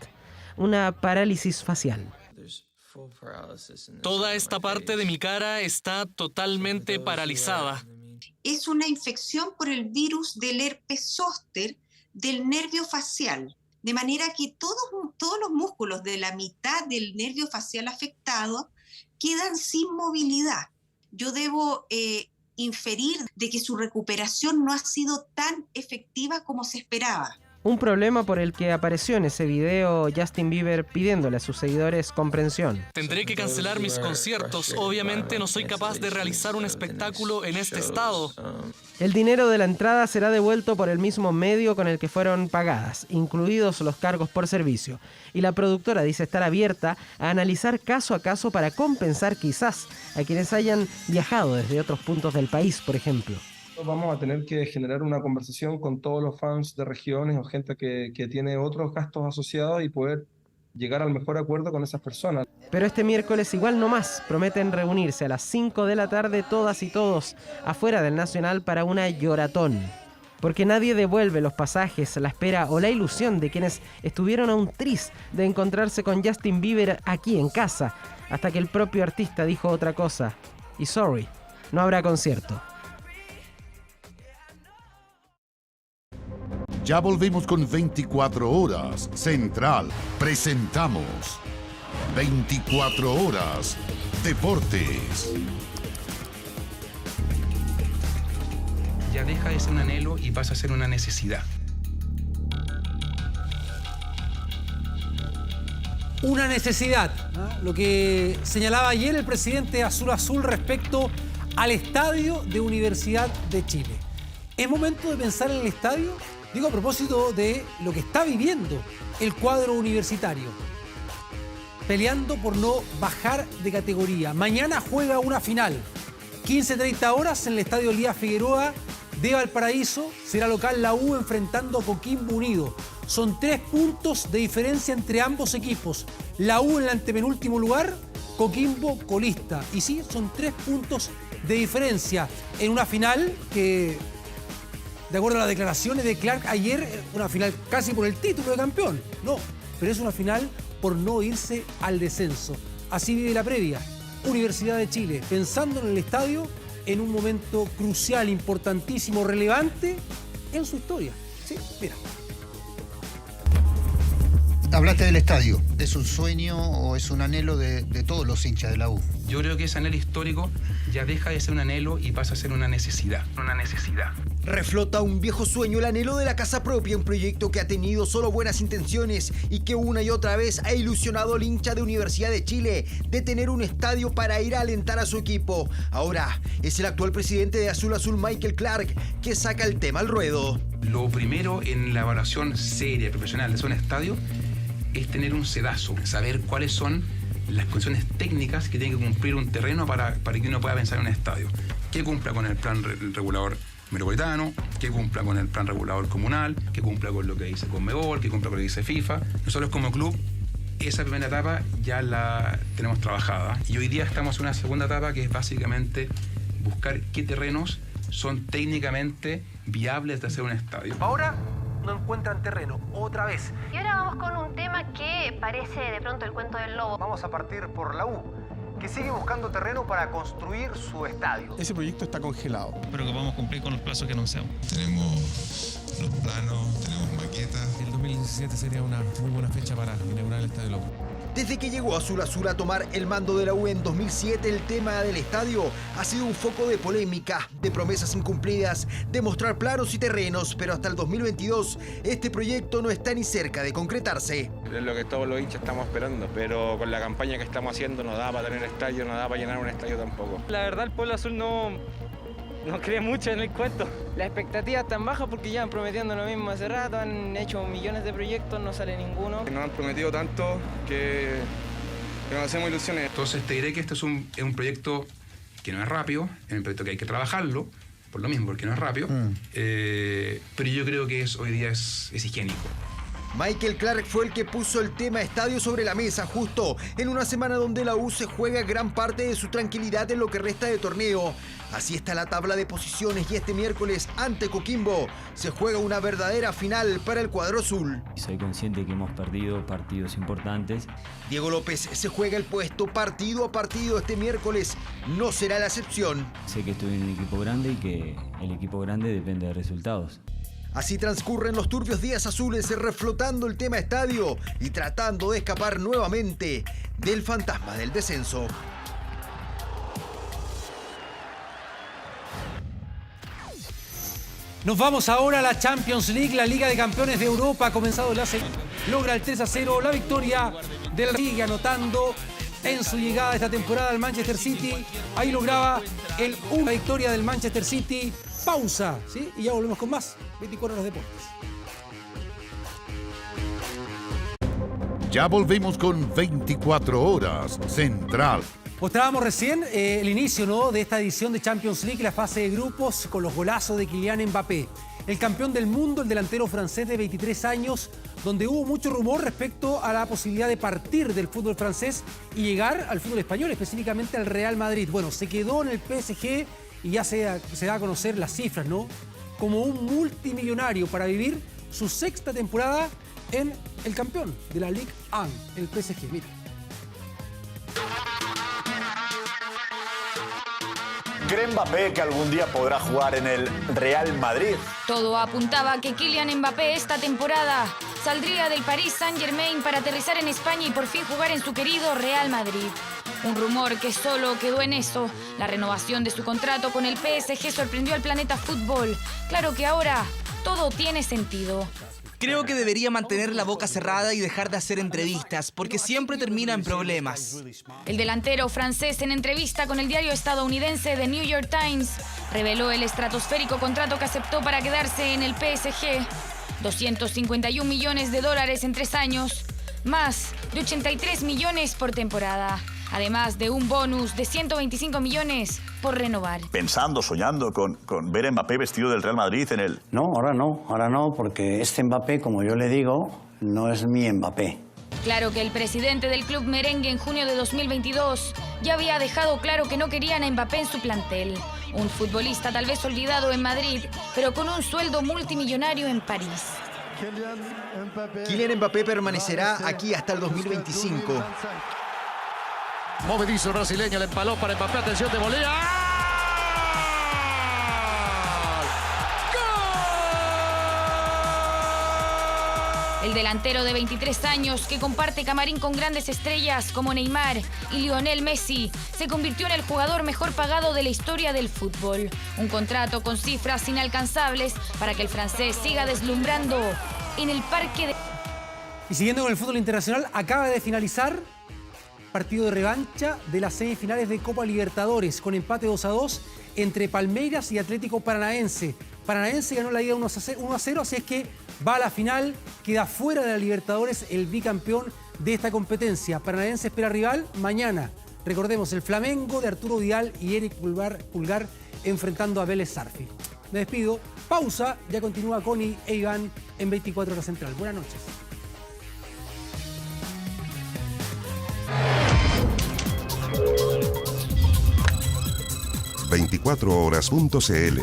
una parálisis facial. Toda esta parte de mi cara está totalmente paralizada. Es una infección por el virus del herpes zóster del nervio facial, de manera que todos los músculos de la mitad del nervio facial afectado quedan sin movilidad. Yo debo inferir de que su recuperación no ha sido tan efectiva como se esperaba. Un problema por el que apareció en ese video Justin Bieber pidiéndole a sus seguidores comprensión. Tendré que cancelar mis conciertos. Obviamente no soy capaz de realizar un espectáculo en este estado. El dinero de la entrada será devuelto por el mismo medio con el que fueron pagadas, incluidos los cargos por servicio. Y la productora dice estar abierta a analizar caso a caso para compensar quizás a quienes hayan viajado desde otros puntos del país, por ejemplo. Vamos a tener que generar una conversación con todos los fans de regiones o gente que tiene otros gastos asociados y poder llegar al mejor acuerdo con esas personas. Pero este miércoles igual no más, prometen reunirse a las 5 de la tarde todas y todos afuera del Nacional para una lloratón. Porque nadie devuelve los pasajes, la espera o la ilusión de quienes estuvieron a un tris de encontrarse con Justin Bieber aquí en casa, hasta que el propio artista dijo otra cosa. Y sorry, no habrá concierto. Ya volvemos con 24 Horas Central. Presentamos 24 Horas Deportes. Ya deja de ser un anhelo y pasa a ser una necesidad. Una necesidad, ¿no? Lo que señalaba ayer el presidente Azul Azul respecto al estadio de Universidad de Chile. ¿Es momento de pensar en el estadio? Digo a propósito de lo que está viviendo el cuadro universitario, peleando por no bajar de categoría. Mañana juega una final, 15:30 horas en el estadio Elías Figueroa de Valparaíso. Será local la U enfrentando a Coquimbo Unido. Son 3 puntos de diferencia entre ambos equipos. La U en el antepenúltimo lugar, Coquimbo colista. Y sí, son 3 puntos de diferencia en una final que, de acuerdo a las declaraciones de Clark ayer, una final casi por el título de campeón. No, pero es una final por no irse al descenso. Así vive la previa. Universidad de Chile, pensando en el estadio en un momento crucial, importantísimo, relevante en su historia. Sí, mira. Hablaste del estadio. ¿Es un sueño o es un anhelo de todos los hinchas de la U? Yo creo que ese anhelo histórico ya deja de ser un anhelo y pasa a ser una necesidad. Una necesidad. Reflota un viejo sueño, el anhelo de la casa propia, un proyecto que ha tenido solo buenas intenciones y que una y otra vez ha ilusionado al hincha de Universidad de Chile de tener un estadio para ir a alentar a su equipo. Ahora es el actual presidente de Azul Azul, Michael Clark, que saca el tema al ruedo. Lo primero en la evaluación seria y profesional de un estadio es tener un sedazo, saber cuáles son las condiciones técnicas que tiene que cumplir un terreno para que uno pueda pensar en un estadio. Que cumpla con el plan regulador metropolitano, que cumpla con el plan regulador comunal, que cumpla con lo que dice Conmebol, que cumpla con lo que dice FIFA. Nosotros como club, esa primera etapa ya la tenemos trabajada. Y hoy día estamos en una segunda etapa que es básicamente buscar qué terrenos son técnicamente viables de hacer un estadio. Ahora no encuentran terreno, otra vez. Y ahora vamos con un tema que parece de pronto el cuento del lobo. Vamos a partir por la U, que sigue buscando terreno para construir su estadio. Ese proyecto está congelado. Pero que vamos a cumplir con los plazos que anunciamos. Tenemos los planos, tenemos maquetas. El 2017 sería una muy buena fecha para inaugurar el Estadio Lobo. Desde que llegó Azul Azul a tomar el mando de la U en 2007, el tema del estadio ha sido un foco de polémica, de promesas incumplidas, de mostrar planos y terrenos, pero hasta el 2022 este proyecto no está ni cerca de concretarse. Es lo que todos los hinchas estamos esperando, pero con la campaña que estamos haciendo no da para tener estadio, no da para llenar un estadio tampoco. La verdad el pueblo azul no cree mucho en el cuento. La expectativa es tan baja porque llevan prometiendo lo mismo hace rato, han hecho millones de proyectos, no sale ninguno. Nos han prometido tanto que nos hacemos ilusiones. Entonces te diré que este es un proyecto que no es rápido, es un proyecto que hay que trabajarlo, por lo mismo, porque no es rápido, pero yo creo que hoy día es higiénico. Michael Clark fue el que puso el tema estadio sobre la mesa justo en una semana donde la U se juega gran parte de su tranquilidad en lo que resta de torneo. Así está la tabla de posiciones y este miércoles ante Coquimbo se juega una verdadera final para el cuadro azul. Soy consciente que hemos perdido partidos importantes. Diego López se juega el puesto partido a partido este miércoles, no será la excepción. Sé que estoy en un equipo grande y que el equipo grande depende de resultados. Así transcurren los turbios días azules reflotando el tema estadio y tratando de escapar nuevamente del fantasma del descenso. Nos vamos ahora a la Champions League, la Liga de Campeones de Europa. Ha comenzado el ACE, logra el 3-0, la victoria del sigue anotando en su llegada esta temporada al Manchester City. Ahí lograba una victoria del Manchester City. Pausa, ¿sí? Y ya volvemos con más 24 horas de deportes. Ya volvemos con 24 horas Central. Mostrábamos recién el inicio, ¿no?, de esta edición de Champions League, la fase de grupos con los golazos de Kylian Mbappé. El campeón del mundo, el delantero francés de 23 años, donde hubo mucho rumor respecto a la posibilidad de partir del fútbol francés y llegar al fútbol español, específicamente al Real Madrid. Bueno, se quedó en el PSG y ya se da a conocer las cifras, ¿no? Como un multimillonario para vivir su sexta temporada en el campeón de la Ligue 1, el PSG. Mira. ¿Cree Mbappé que algún día podrá jugar en el Real Madrid? Todo apuntaba a que Kylian Mbappé esta temporada saldría del Paris Saint-Germain para aterrizar en España y por fin jugar en su querido Real Madrid. Un rumor que solo quedó en eso. La renovación de su contrato con el PSG sorprendió al planeta fútbol. Claro que ahora todo tiene sentido. Creo que debería mantener la boca cerrada y dejar de hacer entrevistas, porque siempre termina en problemas. El delantero francés, en entrevista con el diario estadounidense The New York Times, reveló el estratosférico contrato que aceptó para quedarse en el PSG. 251 millones de dólares en 3 años, más de 83 millones por temporada. Además de un bonus de 125 millones por renovar. Pensando, soñando con ver a Mbappé vestido del Real Madrid en el... No, ahora no, porque este Mbappé, como yo le digo, no es mi Mbappé. Claro que el presidente del club merengue en junio de 2022 ya había dejado claro que no querían a Mbappé en su plantel. Un futbolista tal vez olvidado en Madrid, pero con un sueldo multimillonario en París. Kylian Mbappé permanecerá aquí hasta el 2025. Movedizo brasileño, le empaló para Mbappé, atención de volea. El delantero de 23 años, que comparte camarín con grandes estrellas como Neymar y Lionel Messi, se convirtió en el jugador mejor pagado de la historia del fútbol. Un contrato con cifras inalcanzables para que el francés siga deslumbrando en el parque de... Y siguiendo con el fútbol internacional, acaba de finalizar partido de revancha de las semifinales de Copa Libertadores, con empate 2-2 entre Palmeiras y Atlético Paranaense. Paranaense ganó la ida 1-0, así es que va a la final, queda fuera de la Libertadores el bicampeón de esta competencia. Paranaense espera rival mañana. Recordemos, el Flamengo de Arturo Vidal y Eric Pulgar enfrentando a Vélez Sarsfield. Me despido, pausa, ya continúa Connie e Iván en 24 Horas Central. Buenas noches. ...24horas.cl.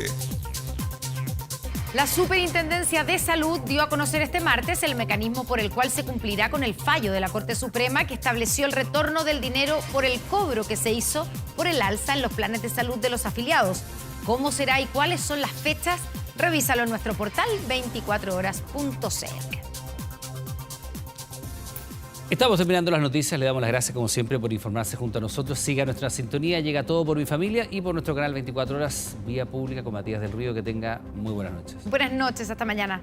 La Superintendencia de Salud dio a conocer este martes el mecanismo por el cual se cumplirá con el fallo de la Corte Suprema que estableció el retorno del dinero por el cobro que se hizo por el alza en los planes de salud de los afiliados. ¿Cómo será y cuáles son las fechas? Revísalo en nuestro portal 24horas.cl. Estamos terminando las noticias, le damos las gracias como siempre por informarse junto a nosotros. Siga nuestra sintonía, llega todo por Mi Familia y por nuestro canal 24 horas, vía pública con Matías del Río. Que tenga muy buenas noches. Buenas noches, hasta mañana.